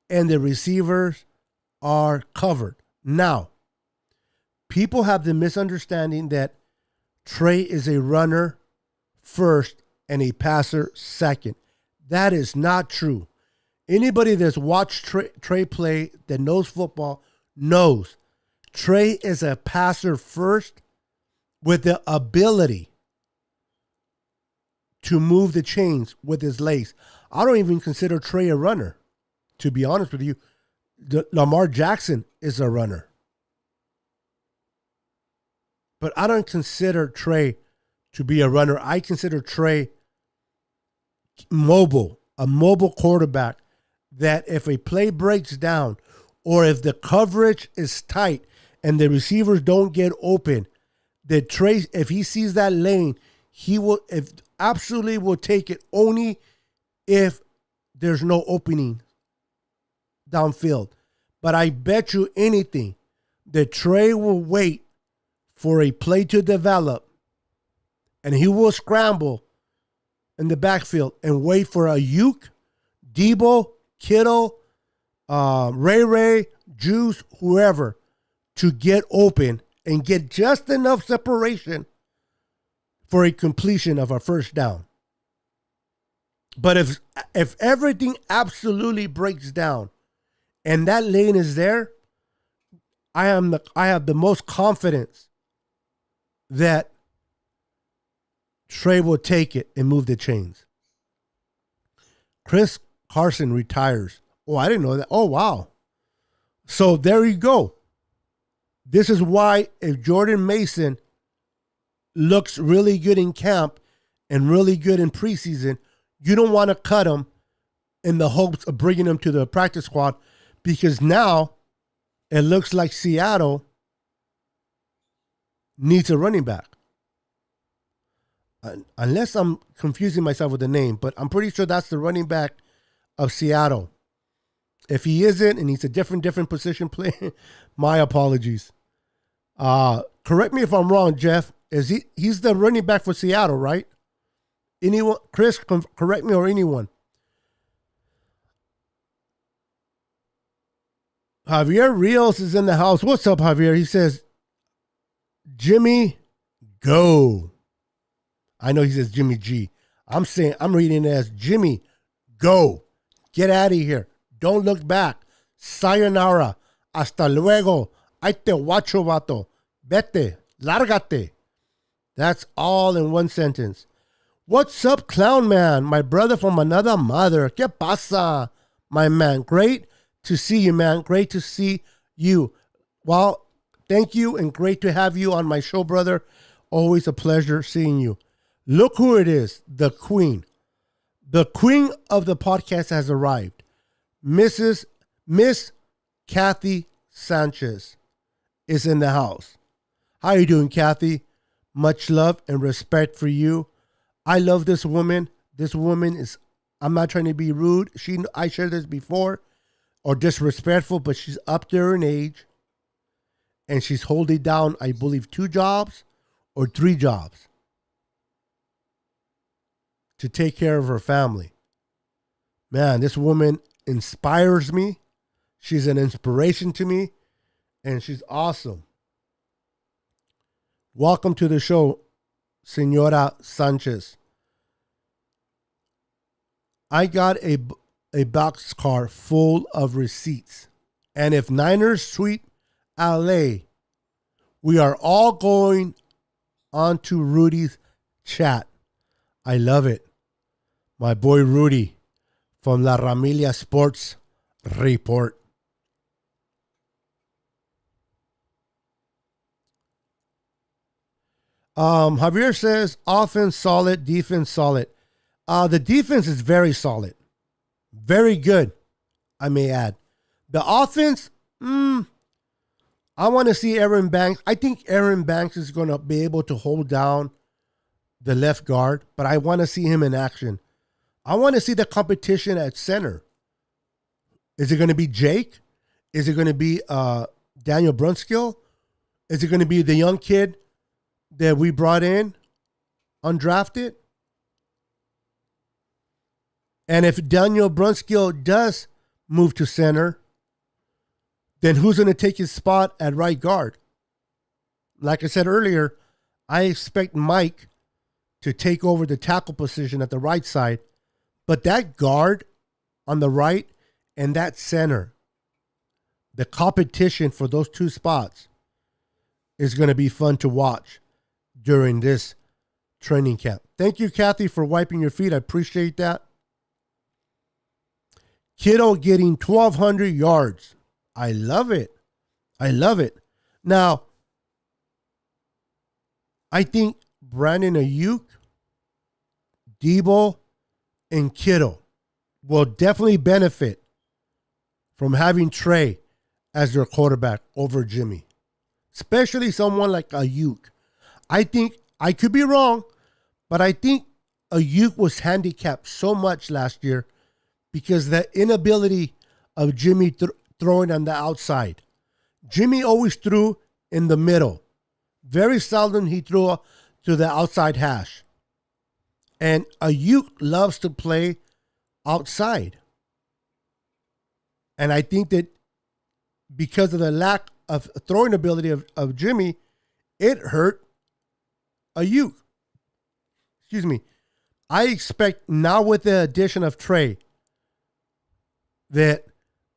and the receivers are covered. Now, people have the misunderstanding that Trey is a runner first and a passer second. That is not true. Anybody that's watched Trey play that knows football knows Trey is a passer first with the ability to move the chains with his legs. I don't even consider Trey a runner, to be honest with you. Lamar Jackson is a runner. But I don't consider Trey to be a runner. I consider Trey mobile, a mobile quarterback that if a play breaks down or if the coverage is tight and the receivers don't get open, that Trey, if he sees that lane, he will absolutely will take it only if there's no opening downfield. But I bet you anything that Trey will wait for a play to develop and he will scramble in the backfield and wait for a Ayuk, Debo, Kittle, Ray, Juice, whoever, to get open and get just enough separation for a completion of a first down. But if everything absolutely breaks down and that lane is there, I have the most confidence that Trey will take it and move the chains. Chris Carson retires. Oh, I didn't know that. Oh, wow. So there you go. This is why if Jordan Mason looks really good in camp and really good in preseason, you don't want to cut him in the hopes of bringing him to the practice squad, because now it looks like Seattle needs a running back. Unless I'm confusing myself with the name, but I'm pretty sure that's the running back of Seattle. If he isn't and he's a different position player, my apologies. Correct me if I'm wrong, Jeff. He's the running back for Seattle, right? Anyone? Chris, correct me, or anyone. Javier Rios is in the house. What's up, Javier? He says, Jimmy, go. I know he says Jimmy G. I'm reading it as Jimmy, go. Get out of here. Don't look back. Sayonara. Hasta luego. Ahí te guacho, vato. Vete. Lárgate. That's all in one sentence. What's up, Clown Man? My brother from another mother. ¿Qué pasa, my man? Great to see you, man. Great to see you. Well, thank you, and great to have you on my show, brother. Always a pleasure seeing you. Look who it is, the queen. The queen of the podcast has arrived. Miss Kathy Sanchez is in the house. How you doing, Kathy? Much love and respect for you. I love this woman. This woman is, I'm not trying to be rude. I shared this before, or disrespectful, but she's up there in age, and she's holding down, I believe, 2 jobs or 3 jobs to take care of her family. Man, this woman inspires me. She's an inspiration to me, and she's awesome. Welcome to the show, Senora Sanchez. I got a boxcar full of receipts. And if Niners sweep LA, we are all going on to Rudy's chat. I love it. My boy Rudy from La Ramilia Sports Report. Javier says, offense solid, defense solid. The defense is very solid. Very good, I may add. The offense, I want to see Aaron Banks. I think Aaron Banks is going to be able to hold down the left guard, but I want to see him in action. I want to see the competition at center. Is it going to be Jake? Is it going to be Daniel Brunskill? Is it going to be the young kid that we brought in, undrafted? And if Daniel Brunskill does move to center, then who's going to take his spot at right guard? Like I said earlier, I expect Mike to take over the tackle position at the right side, but that guard on the right and that center, the competition for those 2 spots is going to be fun to watch during this training camp. Thank you, Kathy, for wiping your feet. I appreciate that. Kittle getting 1,200 yards. I love it. I love it. Now, I think Brandon Ayuk, Debo, and Kittle will definitely benefit from having Trey as their quarterback over Jimmy, especially someone like Ayuk. I think, I could be wrong, but I think Ayuk was handicapped so much last year because the inability of Jimmy throwing on the outside. Jimmy always threw in the middle. Very seldom he threw to the outside hash. And Ayuk loves to play outside. And I think that because of the lack of throwing ability of Jimmy, it hurt Ayuk. Excuse me. I expect now with the addition of Trey that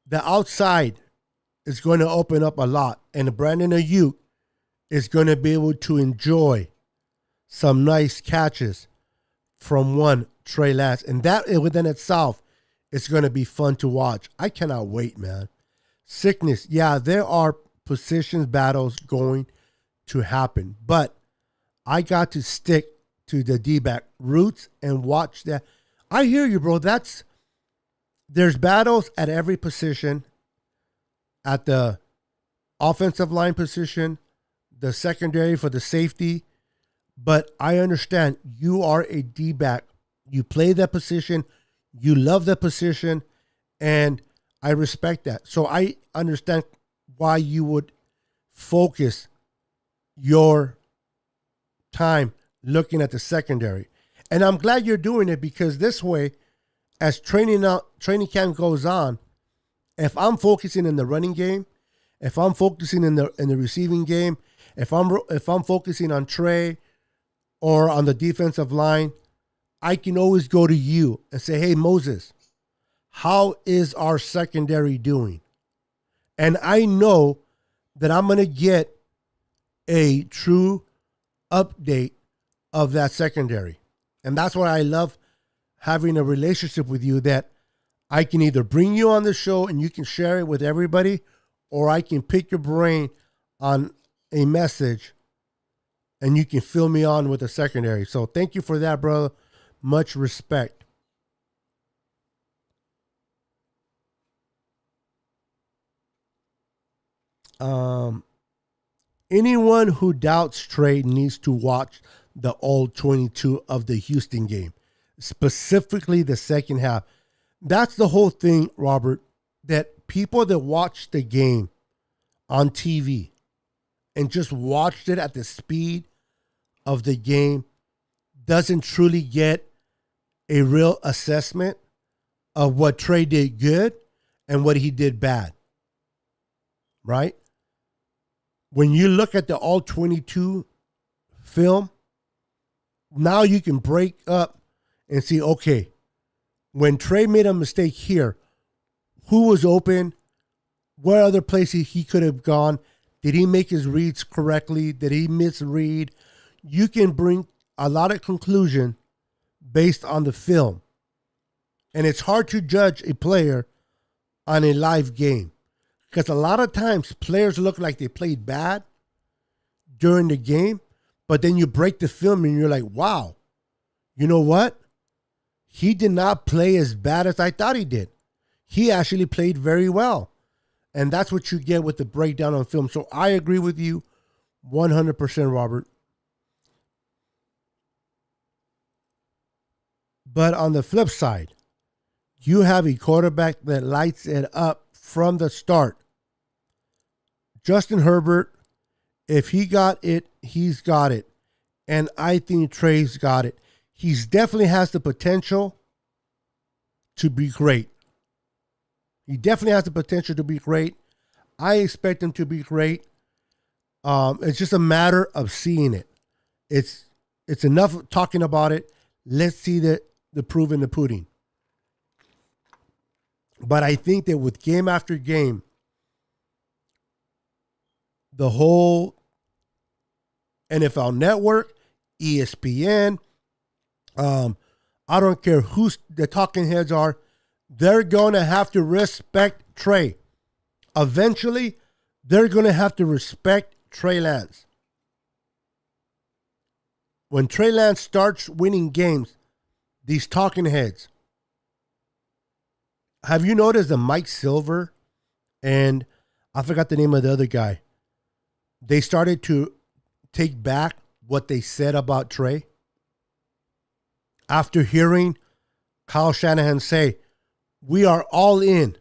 the outside is going to open up a lot. And Brandon Ayuk is going to be able to enjoy some nice catches from one Trey Lance. And that within itself is going to be fun to watch. I cannot wait, man. Sickness. Yeah, there are positions battles going to happen. But I got to stick to the D-back roots and watch that. I hear you, bro. There's battles at every position. At the offensive line position, the secondary for the safety. But I understand you are a D-back. You play that position. You love that position. And I respect that. So I understand why you would focus your time looking at the secondary. And I'm glad you're doing it because this way, as training camp goes on, if I'm focusing in the running game, if I'm focusing in the receiving game, if I'm focusing on Trey or on the defensive line, I can always go to you and say, hey, Moses, how is our secondary doing? And I know that I'm going to get a true update of that secondary. And that's why I love having a relationship with you, that I can either bring you on the show and you can share it with everybody, or I can pick your brain on a message and you can fill me on with a secondary. So thank you for that, brother. Much respect. Anyone who doubts Trey needs to watch the all 22 of the Houston game, specifically the second half. That's the whole thing, Robert, that people that watch the game on TV and just watched it at the speed of the game doesn't truly get a real assessment of what Trey did good and what he did bad. Right? When you look at the all 22 film, now you can break up and see, okay, when Trey made a mistake here, who was open? What other places he could have gone? Did he make his reads correctly? Did he misread? You can bring a lot of conclusion based on the film. And it's hard to judge a player on a live game because a lot of times players look like they played bad during the game, but then you break the film and you're like, wow, you know what? He did not play as bad as I thought he did. He actually played very well. And that's what you get with the breakdown on film. So I agree with you 100%, Robert. But on the flip side, you have a quarterback that lights it up from the start. Justin Herbert, if he got it, he's got it. And I think Trey's got it. He's definitely has the potential to be great. He definitely has the potential to be great. I expect him to be great. It's just a matter of seeing it. It's enough talking about it. Let's see the proof in the pudding. But I think that with game after game, the whole NFL Network, ESPN, I don't care who the talking heads are, they're going to have to respect Trey. Eventually, they're going to have to respect Trey Lance. When Trey Lance starts winning games, these talking heads, have you noticed that Mike Silver and I forgot the name of the other guy, they started to take back what they said about Trey? After hearing Kyle Shanahan say, we are all in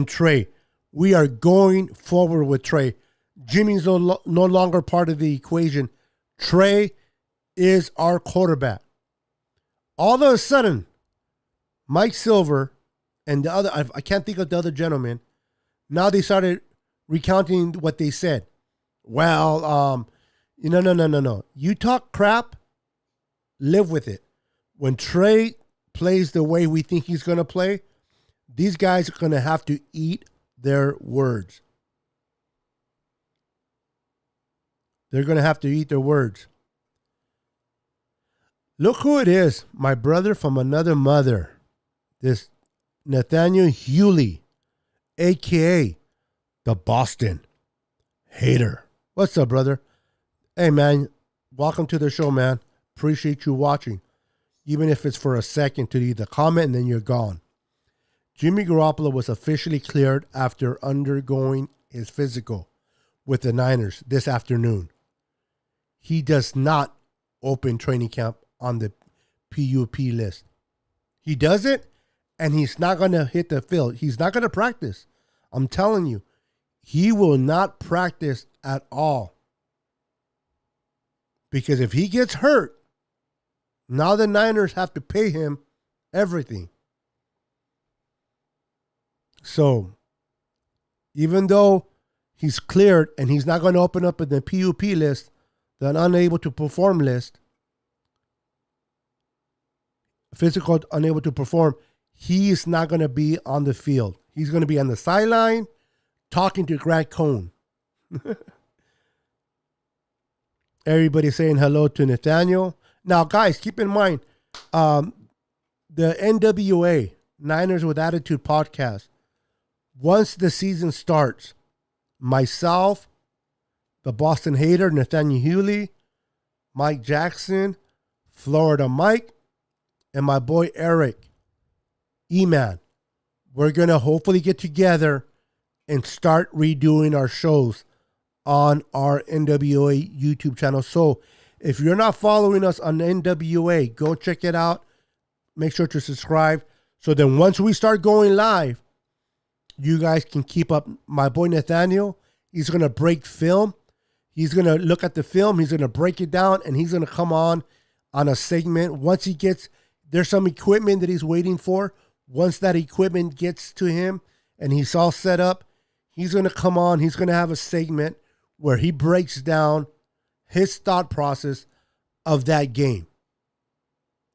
Trey. We are going forward with Trey. Jimmy's no longer part of the equation. Trey is our quarterback. All of a sudden, Mike Silver and the other, I can't think of the other gentleman, now they started recounting what they said. Well, no. You talk crap, live with it. When Trey plays the way we think he's going to play, these guys are going to have to eat their words. They're going to have to eat their words. Look who it is, my brother from another mother. This Nathaniel Hewley, a.k.a. the Boston Hater. What's up, brother? Hey, man, welcome to the show, man. Appreciate you watching. Even if it's for a second to either comment and then you're gone. Jimmy Garoppolo was officially cleared after undergoing his physical with the Niners this afternoon. He does not open training camp on the PUP list. He does it, and he's not going to hit the field. He's not going to practice. I'm telling you, he will not practice at all. Because if he gets hurt, now the Niners have to pay him everything. So, even though he's cleared and he's not going to open up in the PUP list, the unable to perform list, physical unable to perform, he is not going to be on the field. He's going to be on the sideline talking to Grant Cohn. Everybody saying hello to Nathaniel. Now, guys, keep in mind, the NWA, Niners with Attitude podcast, once the season starts, myself, the Boston Hater, Nathaniel Hewley, Mike Jackson, Florida Mike, and my boy Eric, E-Man, we're going to hopefully get together and start redoing our shows on our NWA YouTube channel. So if you're not following us on NWA, go check it out. Make sure to subscribe. So then once we start going live, you guys can keep up. My boy Nathaniel, he's going to break film. He's going to look at the film. He's going to break it down, and he's going to come on a segment. Once he gets, there's some equipment that he's waiting for. Once that equipment gets to him and he's all set up, he's going to come on. He's going to have a segment where he breaks down his thought process of that game.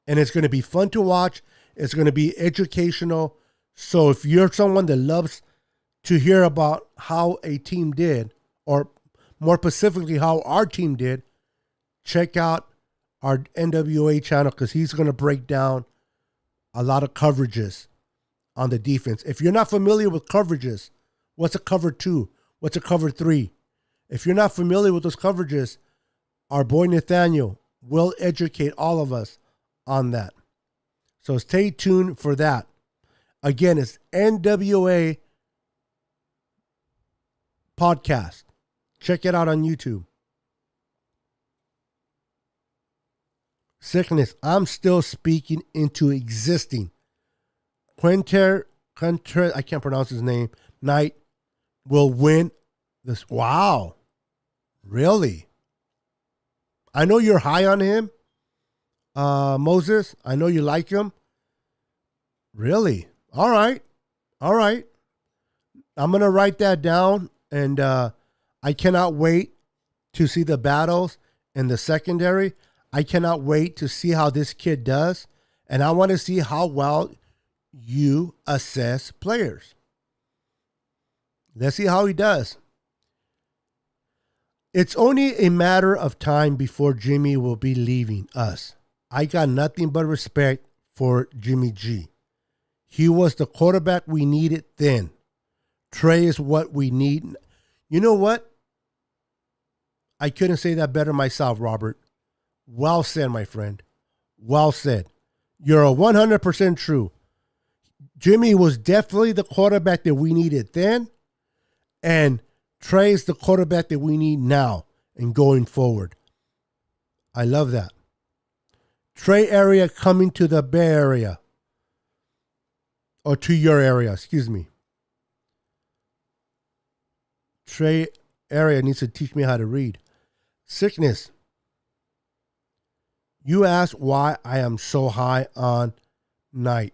And it's going to be fun to watch. It's going to be educational. So if you're someone that loves to hear about how a team did, or more specifically how our team did, check out our NWA channel because he's going to break down a lot of coverages on the defense. If you're not familiar with coverages, what's a cover 2? What's a cover 3? If you're not familiar with those coverages, our boy Nathaniel will educate all of us on that. So stay tuned for that. Again, it's NWA podcast. Check it out on YouTube. Sickness, I'm still speaking into existing. Quinter, I can't pronounce his name, Knight will win this. Wow. Really? I know you're high on him, Moses. I know you like him. Really? All right. I'm going to write that down, and I cannot wait to see the battles in the secondary. I cannot wait to see how this kid does, and I want to see how well you assess players. Let's see how he does. It's only a matter of time before Jimmy will be leaving us. I got nothing but respect for Jimmy G. He was the quarterback we needed then. Trey is what we need. You know what? I couldn't say that better myself, Robert. Well said, my friend. Well said. You're 100% true. Jimmy was definitely the quarterback that we needed then, and Trey is the quarterback that we need now and going forward. I love that. Trey area coming to the Bay Area. Or to your area, excuse me. Trey area needs to teach me how to read. Sickness. You ask why I am so high on Knight.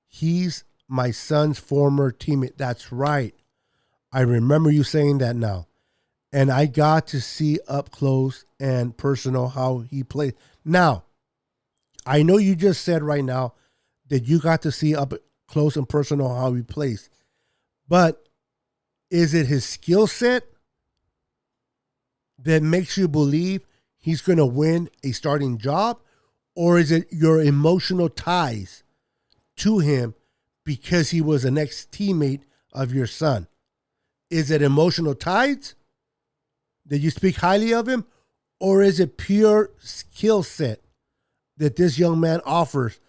He's my son's former teammate. That's right. I remember you saying that now. And I got to see up close and personal how he played. Now, I know you just said right now that you got to see up close and personal how he plays. But is it his skill set that makes you believe he's going to win a starting job? Or is it your emotional ties to him because he was an ex-teammate of your son? Is it emotional ties that you speak highly of him? Or is it pure skill set that this young man offers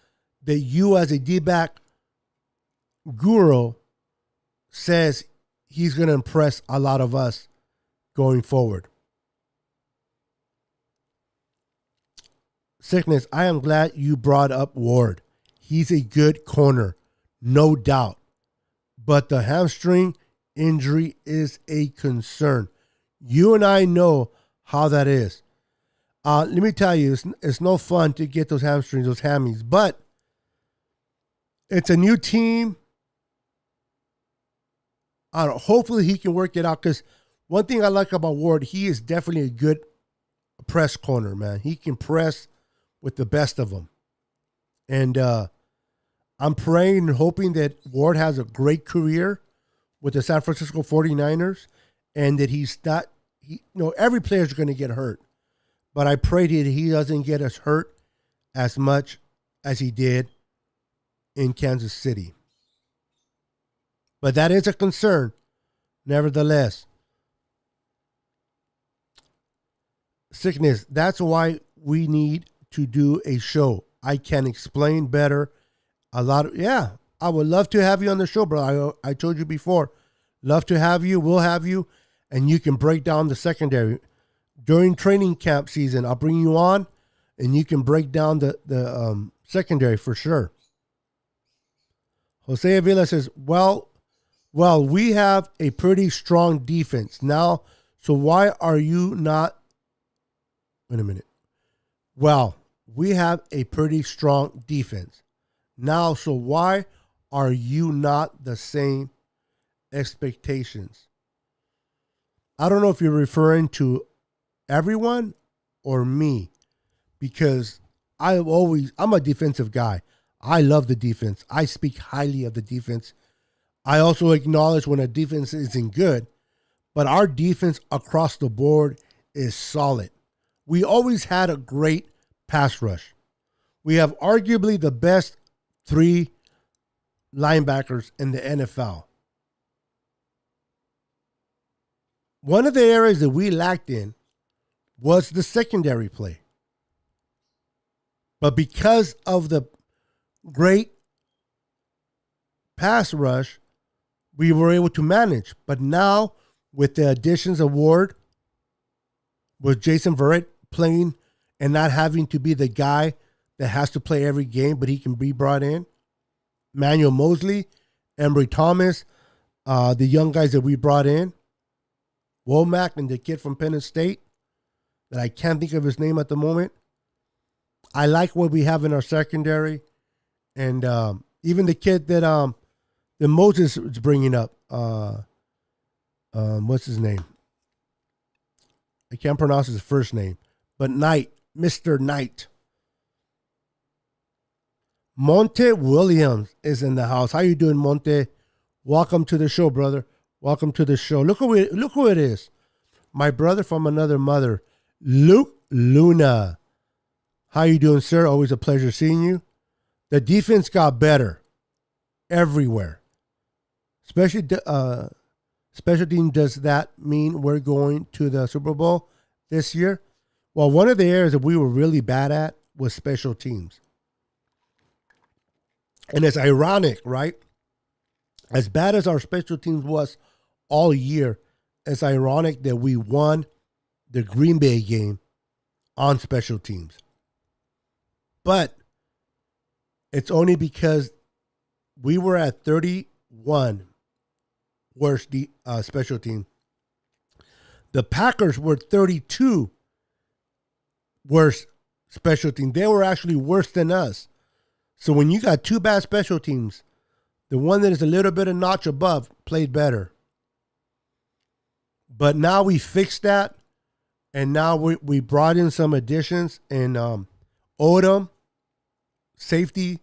that you as a D-back guru says he's going to impress a lot of us going forward? Sickness, I am glad you brought up Ward. He's a good corner, no doubt. But the hamstring injury is a concern. You and I know how that is. Let me tell you, it's no fun to get those hamstrings, those hammies. But it's a new team. I don't know, hopefully he can work it out, because one thing I like about Ward, he is definitely a good press corner, man. He can press with the best of them. And I'm praying and hoping that Ward has a great career with the San Francisco 49ers, and that he's not, every player is going to get hurt. But I pray that he doesn't get us hurt as much as he did in Kansas City. But that is a concern, nevertheless. Sickness, that's why we need to do a show. I can explain better a lot of, I would love to have you on the show, bro. I told you before, love to have you, we'll have you, and you can break down the secondary. During training camp season, I'll bring you on, and you can break down the secondary for sure. Jose Avila says, well, we have a pretty strong defense now, so why are you not, wait a minute. Well, we have a pretty strong defense now, so why are you not the same expectations? I don't know if you're referring to everyone or me, because I'm a defensive guy. I love the defense. I speak highly of the defense. I also acknowledge when a defense isn't good, but our defense across the board is solid. We always had a great pass rush. We have arguably the best 3 linebackers in the NFL. One of the areas that we lacked in was the secondary play. But because of the great pass rush, we were able to manage. But now, with the additions of Ward, with Jason Verret playing and not having to be the guy that has to play every game, but he can be brought in, Manuel Mosley, Embry Thomas, the young guys that we brought in, Womack and the kid from Penn State, that I can't think of his name at the moment. I like what we have in our secondary. And even the kid that Moses is bringing up, what's his name? I can't pronounce his first name. But Knight, Mr. Knight. Monte Williams is in the house. How you doing, Monte? Welcome to the show, brother. Welcome to the show. Look who it is. My brother from another mother, Luke Luna. How you doing, sir? Always a pleasure seeing you. The defense got better everywhere. Special team, does that mean we're going to the Super Bowl this year? Well, one of the areas that we were really bad at was special teams. And it's ironic, right? As bad as our special teams was all year, it's ironic that we won the Green Bay game on special teams. But it's only because we were at 31 worst special team. The Packers were 32 worst special team. They were actually worse than us. So when you got two bad special teams, the one that is a little bit a notch above played better. But now we fixed that, and now we brought in some additions in Odom, safety,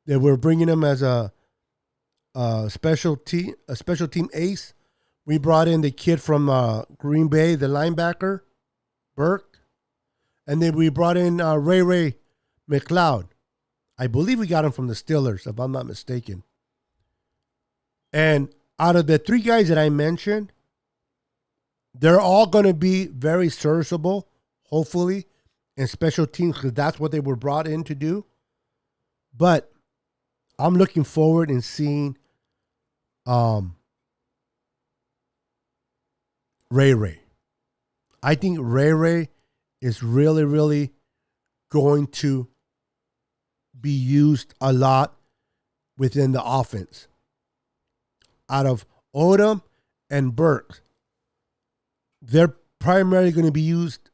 that we're bringing him as a special team ace. We brought in the kid from Green Bay, the linebacker, Burke, and then we brought in Ray McLeod. I believe we got him from the Steelers, if I'm not mistaken. And out of the three guys that I mentioned, they're all going to be very serviceable, hopefully, in special teams, because that's what they were brought in to do. But I'm looking forward in seeing Ray. I think Ray is really, really going to be used a lot within the offense. Out of Odom and Burke, they're primarily going to be used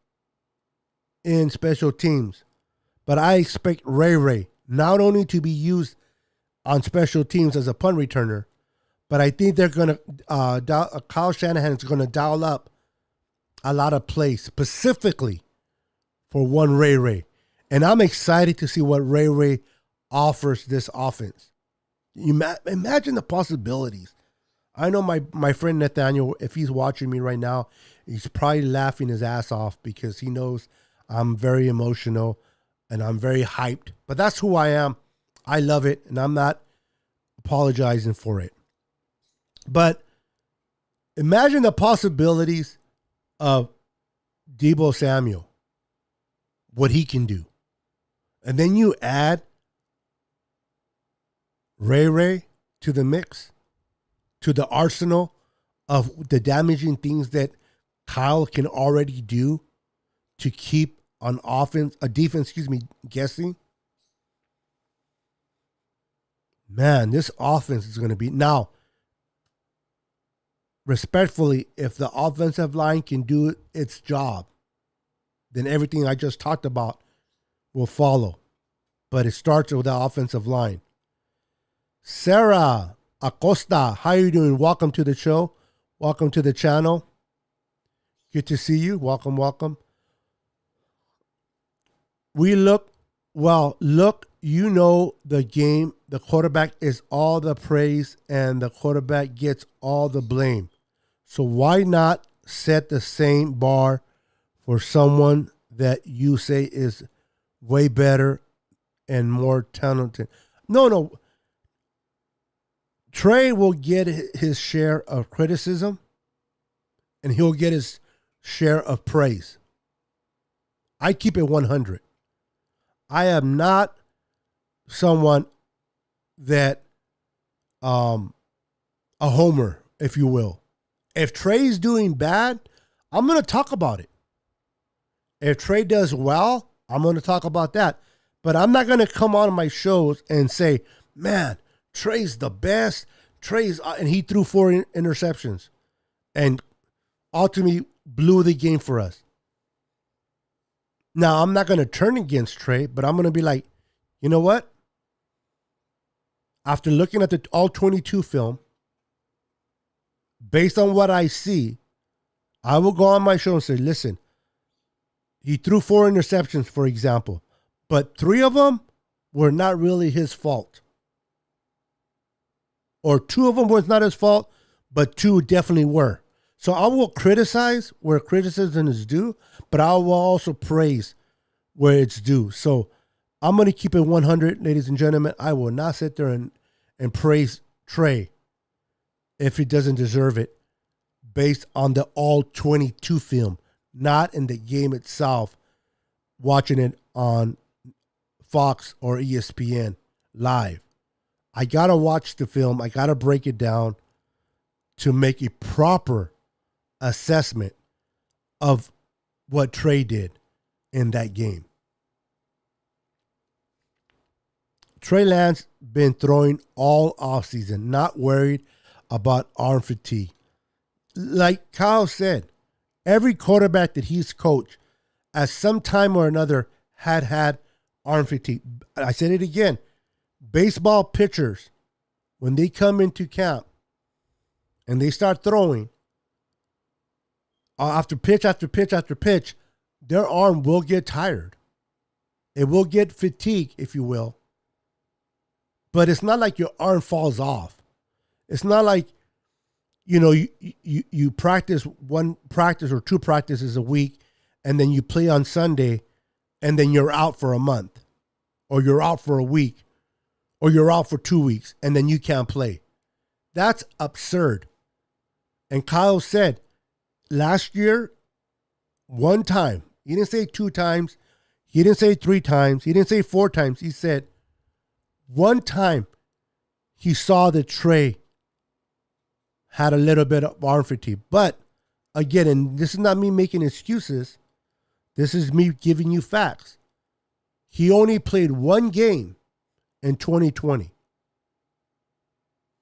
in special teams. But I expect Ray not only to be used on special teams as a punt returner, but I think they're going to, Kyle Shanahan is going to dial up a lot of plays specifically for one Ray. And I'm excited to see what Ray offers this offense. Imagine the possibilities. I know my friend Nathaniel, if he's watching me right now, he's probably laughing his ass off because he knows I'm very emotional and I'm very hyped. But that's who I am. I love it, and I'm not apologizing for it. But imagine the possibilities of Deebo Samuel, what he can do. And then you add Ray to the mix, to the arsenal of the damaging things that Kyle can already do to keep a defense, guessing. Man, this offense is going to be... Now, respectfully, if the offensive line can do its job, then everything I just talked about will follow. But it starts with the offensive line. Sarah Acosta, how are you doing? Welcome to the show. Welcome to the channel. Good to see you. Welcome. You know the game. The quarterback is all the praise and the quarterback gets all the blame. So why not set the same bar for someone that you say is way better and more talented? No. Trey will get his share of criticism and he'll get his share of praise. I keep it 100. I am not someone that, a homer, if you will. If Trey's doing bad, I'm going to talk about it. If Trey does well, I'm going to talk about that. But I'm not going to come on my shows and say, man, Trey's the best. And he threw 4 interceptions and ultimately blew the game for us. Now, I'm not going to turn against Trey, but I'm going to be like, you know what? After looking at the all 22 film, based on what I see, I will go on my show and say, listen, he threw 4 interceptions, for example, but 3 of them were not really his fault. Or 2 of them was not his fault, but 2 definitely were. So I will criticize where criticism is due, but I will also praise where it's due. So I'm going to keep it 100, ladies and gentlemen. I will not sit there and praise Trey if he doesn't deserve it based on the all 22 film, not in the game itself, watching it on Fox or ESPN live. I got to watch the film. I got to break it down to make a proper assessment of what Trey did in that game. Trey Lance been throwing all offseason, not worried about arm fatigue. Like Kyle said, every quarterback that he's coached at some time or another had arm fatigue. I said it again. Baseball pitchers, when they come into camp and they start throwing, after pitch after pitch after pitch, their arm will get tired. It will get fatigued, if you will. But it's not like your arm falls off. It's not like, you practice one practice or two practices a week, and then you play on Sunday, and then you're out for a month, or you're out for a week, or you're out for 2 weeks, and then you can't play. That's absurd. And Kyle said last year, one time, he didn't say 2 times, he didn't say 3 times, he didn't say 4 times. He said one time he saw that Trey had a little bit of arm fatigue. But again, and this is not me making excuses, this is me giving you facts. He only played 1 game in 2020.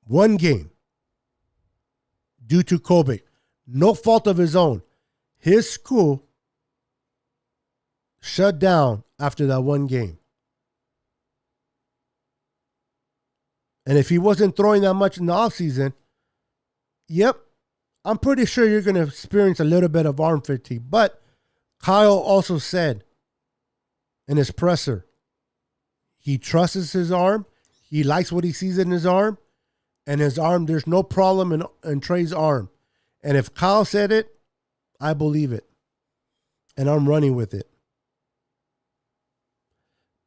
1 game. Due to COVID. No fault of his own. His school shut down after that 1 game. And if he wasn't throwing that much in the offseason, yep, I'm pretty sure you're going to experience a little bit of arm fatigue. But Kyle also said in his presser, he trusts his arm. He likes what he sees in his arm. And his arm, there's no problem in Trey's arm. And if Kyle said it, I believe it. And I'm running with it.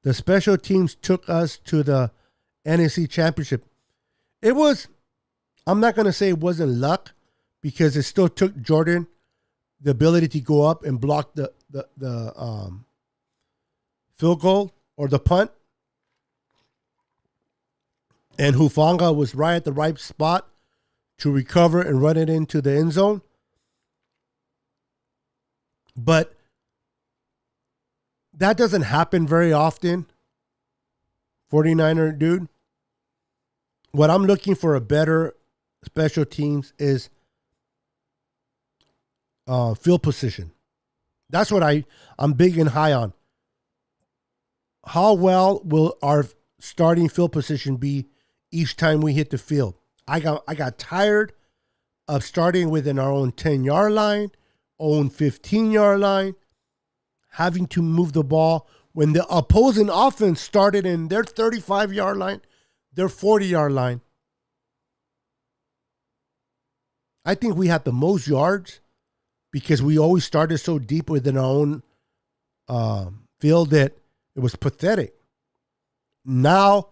The special teams took us to the NFC Championship. It was, I'm not going to say it wasn't luck, because it still took Jordan the ability to go up and block the field goal or the punt. And Hufanga was right at the right spot to recover and run it into the end zone. But that doesn't happen very often, 49er dude. What I'm looking for a better special teams is field position. That's what I'm big and high on. How well will our starting field position be each time we hit the field? I got tired of starting within our own 10-yard line, own 15-yard line, having to move the ball when the opposing offense started in their 35-yard line, their 40-yard line. I think we had the most yards because we always started so deep within our own field that it was pathetic. Now,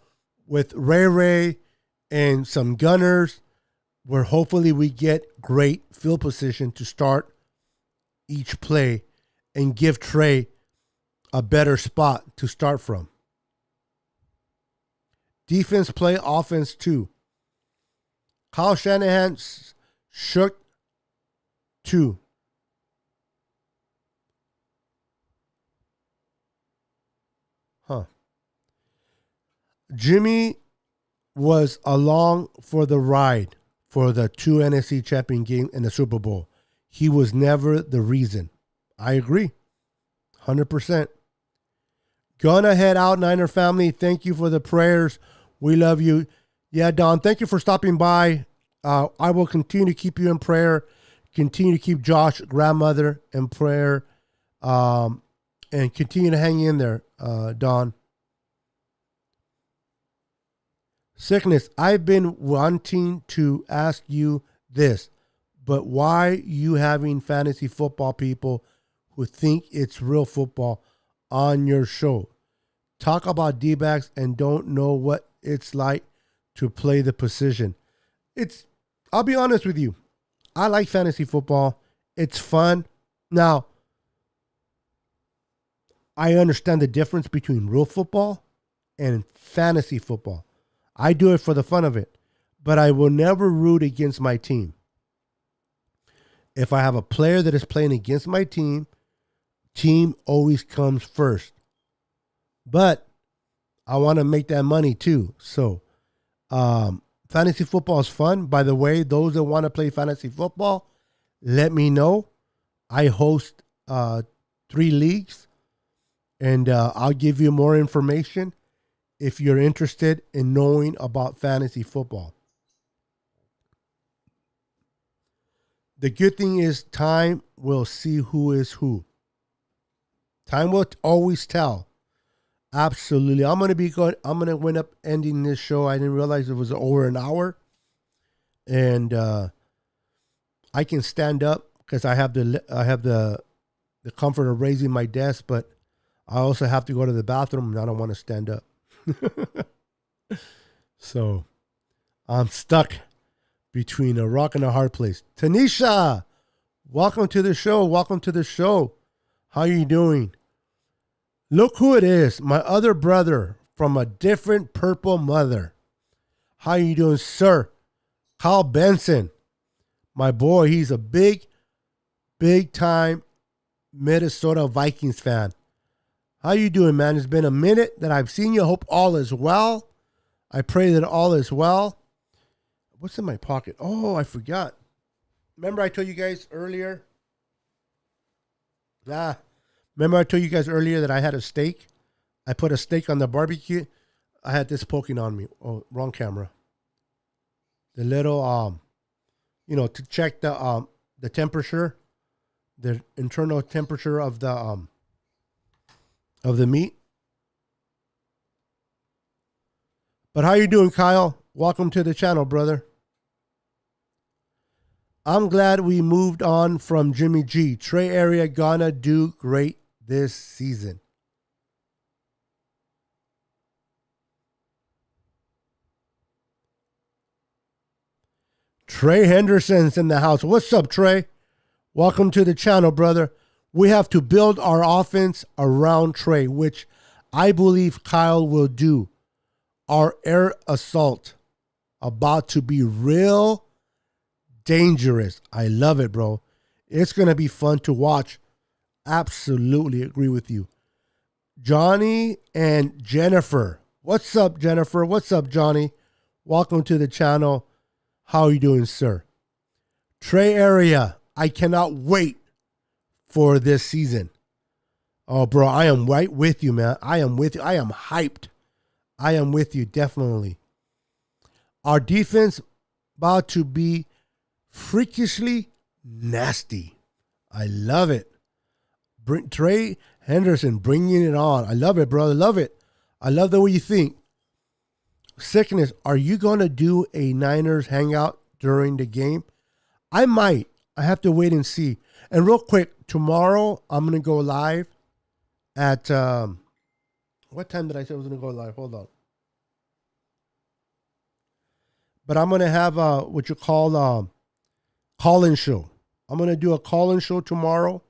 with Ray and some gunners, where hopefully we get great field position to start each play and give Trey a better spot to start from. Defense play, offense too. Kyle Shanahan shook too. Jimmy was along for the ride for the 2 NFC champion game in the Super Bowl. He was never the reason. I agree. 100%. Gonna head out, Niner family. Thank you for the prayers. We love you. Yeah, Don, thank you for stopping by. I will continue to keep you in prayer. Continue to keep Josh, grandmother, in prayer. And continue to hang in there, Don. Sickness, I've been wanting to ask you this, but why you having fantasy football people who think it's real football on your show? Talk about D-backs and don't know what it's like to play the position. I'll be honest with you. I like fantasy football. It's fun. Now, I understand the difference between real football and fantasy football. I do it for the fun of it, but I will never root against my team. If I have a player that is playing against my team always comes first. But I want to make that money too. So, fantasy football is fun. By the way, those that want to play fantasy football, let me know. I host 3 leagues. And I'll give you more information if you're interested in knowing about fantasy football. The good thing is time will see who is who. Time will always tell. Absolutely. I'm going to wind up ending this show. I didn't realize it was over an hour. And I can stand up because I have the comfort of raising my desk, but I also have to go to the bathroom and I don't want to stand up. So I'm stuck between a rock and a hard place. Tanisha, welcome to the show. Welcome to the show. How are you doing? Look who it is. My other brother from a different purple mother. How are you doing, sir? Kyle Benson. My boy, he's a big time Minnesota Vikings fan. How you doing, man? It's been a minute that I've seen you. Hope all is well. I pray that all is well. What's in my pocket? Oh, I forgot. Remember I told you guys earlier? Remember I told you guys earlier that I had a steak? I put a steak on the barbecue. I had this poking on me. Oh, wrong camera. The little, to check the temperature, the internal temperature of the meat. But how you doing, Kyle? Welcome to the channel, brother. I'm glad we moved on from Jimmy G. Trey area gonna do great this season. Trey Henderson's in the house. What's up, Trey? Welcome to the channel, brother. We have to build our offense around Trey, which I believe Kyle will do. Our air assault about to be real dangerous. I love it, bro. It's going to be fun to watch. Absolutely agree with you. Johnny and Jennifer. What's up, Jennifer? What's up, Johnny? Welcome to the channel. How are you doing, sir? Trey area. I cannot wait for this season. Oh, bro, I am right with you, man. I am with you. I am hyped. I am with you, definitely. Our defense about to be freakishly nasty. I love it. Trey Henderson bringing it on. I love it, brother. Love it. I love the way you think. Sickness, are you going to do a Niners hangout during the game? I might. I have to wait and see. And real quick, tomorrow I'm going to go live at... what time did I say I was going to go live? Hold on. But I'm going to have what you call call-in show. I'm going to do a call-in show tomorrow.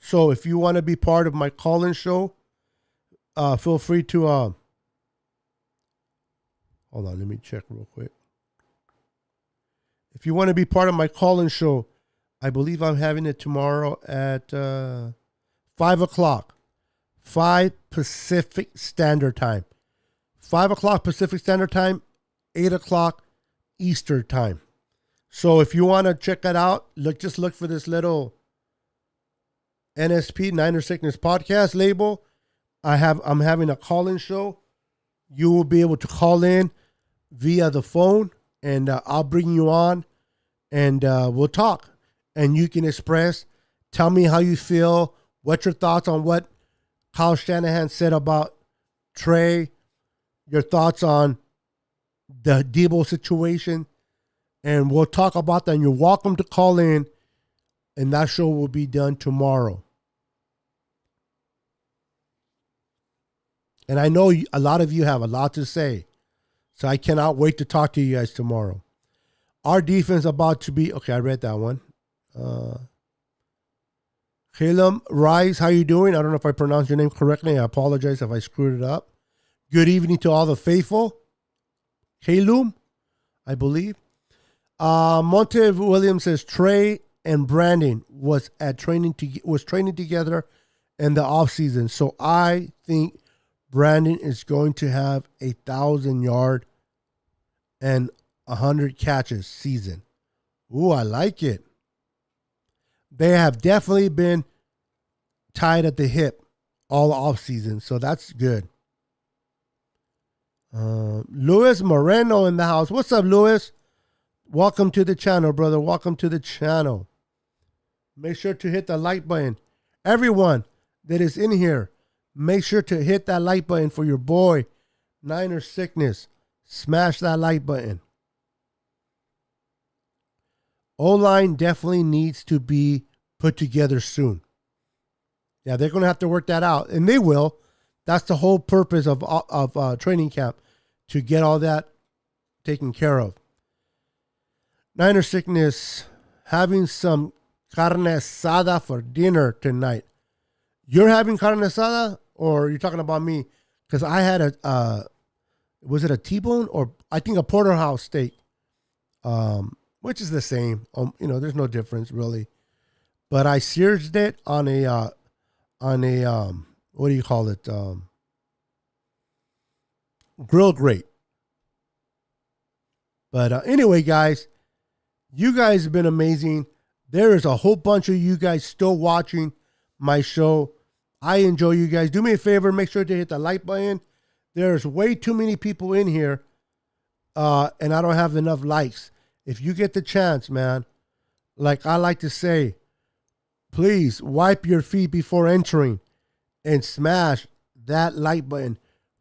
So if you want to be part of my call-in show, feel free to... hold on, let me check real quick. If you want to be part of my call-in show, I believe I'm having it tomorrow at 5 o'clock. 5 Pacific Standard Time. 5 o'clock Pacific Standard Time, 8 o'clock Eastern Time. So if you want to check that out, just look for this little NSP, Niner Sickness Podcast label. I'm having a call-in show. You will be able to call in via the phone, and I'll bring you on, and we'll talk. And you can tell me how you feel, what's your thoughts on what Kyle Shanahan said about Trey, your thoughts on the Debo situation, and we'll talk about that. And you're welcome to call in, and that show will be done tomorrow. And I know a lot of you have a lot to say, so I cannot wait to talk to you guys tomorrow. Our defense about to be... Okay, I read that one. Halem Rise, how you doing? I don't know if I pronounced your name correctly. I apologize if I screwed it up. Good evening to all the faithful. Halem, I believe. Monte Williams says Trey and Brandon was training together in the offseason. So I think Brandon is going to have 1,000-yard and 100 catches season. Ooh, I like it. They have definitely been tied at the hip all off season. So that's good. Luis Moreno in the house. What's up, Luis? Welcome to the channel, brother. Welcome to the channel. Make sure to hit the like button. Everyone that is in here, make sure to hit that like button for your boy, Niner Sickness. Smash that like button. O-line definitely needs to be put together soon. Yeah, they're going to have to work that out, and they will. That's the whole purpose of training camp, to get all that taken care of. Niner Sickness, having some carne asada for dinner tonight. You're having carne asada, or you're talking about me? Because I had was it a T-bone, or I think a porterhouse steak, which is the same. There's no difference really. But I seared it on a what do you call it? Grill grate. But anyway, guys, you guys have been amazing. There is a whole bunch of you guys still watching my show. I enjoy you guys. Do me a favor, make sure to hit the like button. There's way too many people in here, and I don't have enough likes. If you get the chance, man, like I like to say, please wipe your feet before entering and smash that like button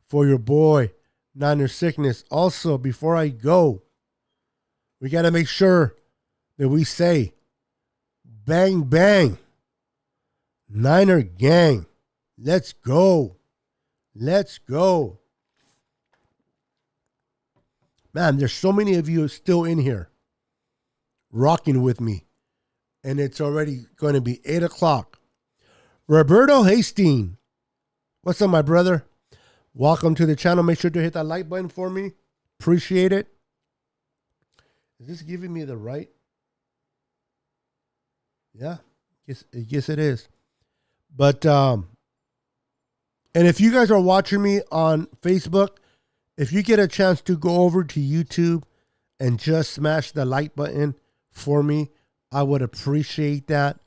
for your boy, Niner Sickness. Also, before I go, we got to make sure that we say, bang, bang, Niner gang. Let's go. Let's go. Man, there's so many of you still in here rocking with me. And it's already going to be 8 o'clock. Roberto Hastings. What's up, my brother? Welcome to the channel. Make sure to hit that like button for me. Appreciate it. Is this giving me the right? Yeah, yes it is. But, and if you guys are watching me on Facebook, if you get a chance to go over to YouTube and just smash the like button for me, I would appreciate that.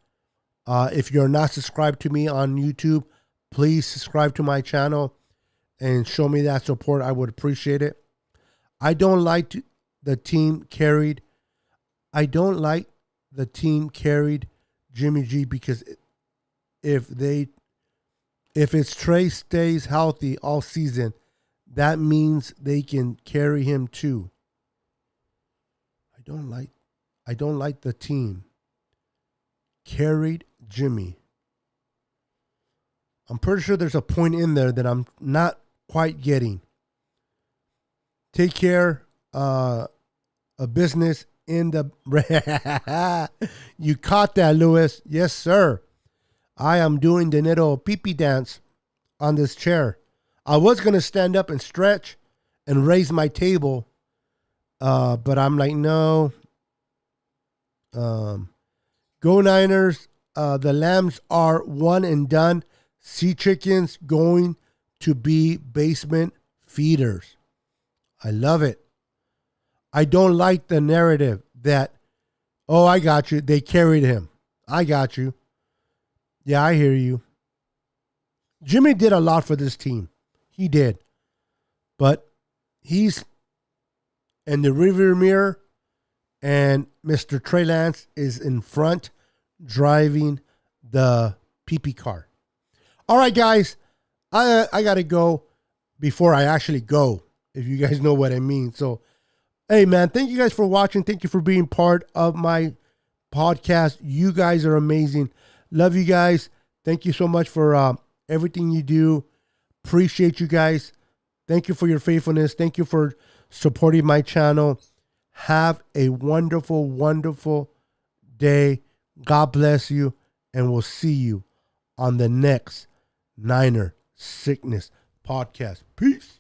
If you're not subscribed to me on YouTube, please subscribe to my channel and show me that support. I would appreciate it. I don't like the team carried. I don't like the team carried Jimmy G, because if it's Trey stays healthy all season, that means they can carry him too. I don't like the team carried Jimmy. I'm pretty sure there's a point in there that I'm not quite getting. Take care of business in the... You caught that, Lewis. Yes, sir. I am doing the little pee-pee dance on this chair. I was going to stand up and stretch and raise my table, but I'm like, no. Go Niners. The Lambs are one and done. Sea Chickens going to be basement feeders. I love it. I don't like the narrative that, oh, I got you. They carried him. I got you. Yeah, I hear you. Jimmy did a lot for this team. He did. But he's in the rearview mirror, and Mr. Trey Lance is in front driving the PP car. All right, guys. I got to go before I actually go, if you guys know what I mean. So, hey, man, thank you guys for watching. Thank you for being part of my podcast. You guys are amazing. Love you guys. Thank you so much for everything you do. Appreciate you guys. Thank you for your faithfulness. Thank you for supporting my channel. Have a wonderful, wonderful day. God bless you. And we'll see you on the next Niner Sickness podcast. Peace.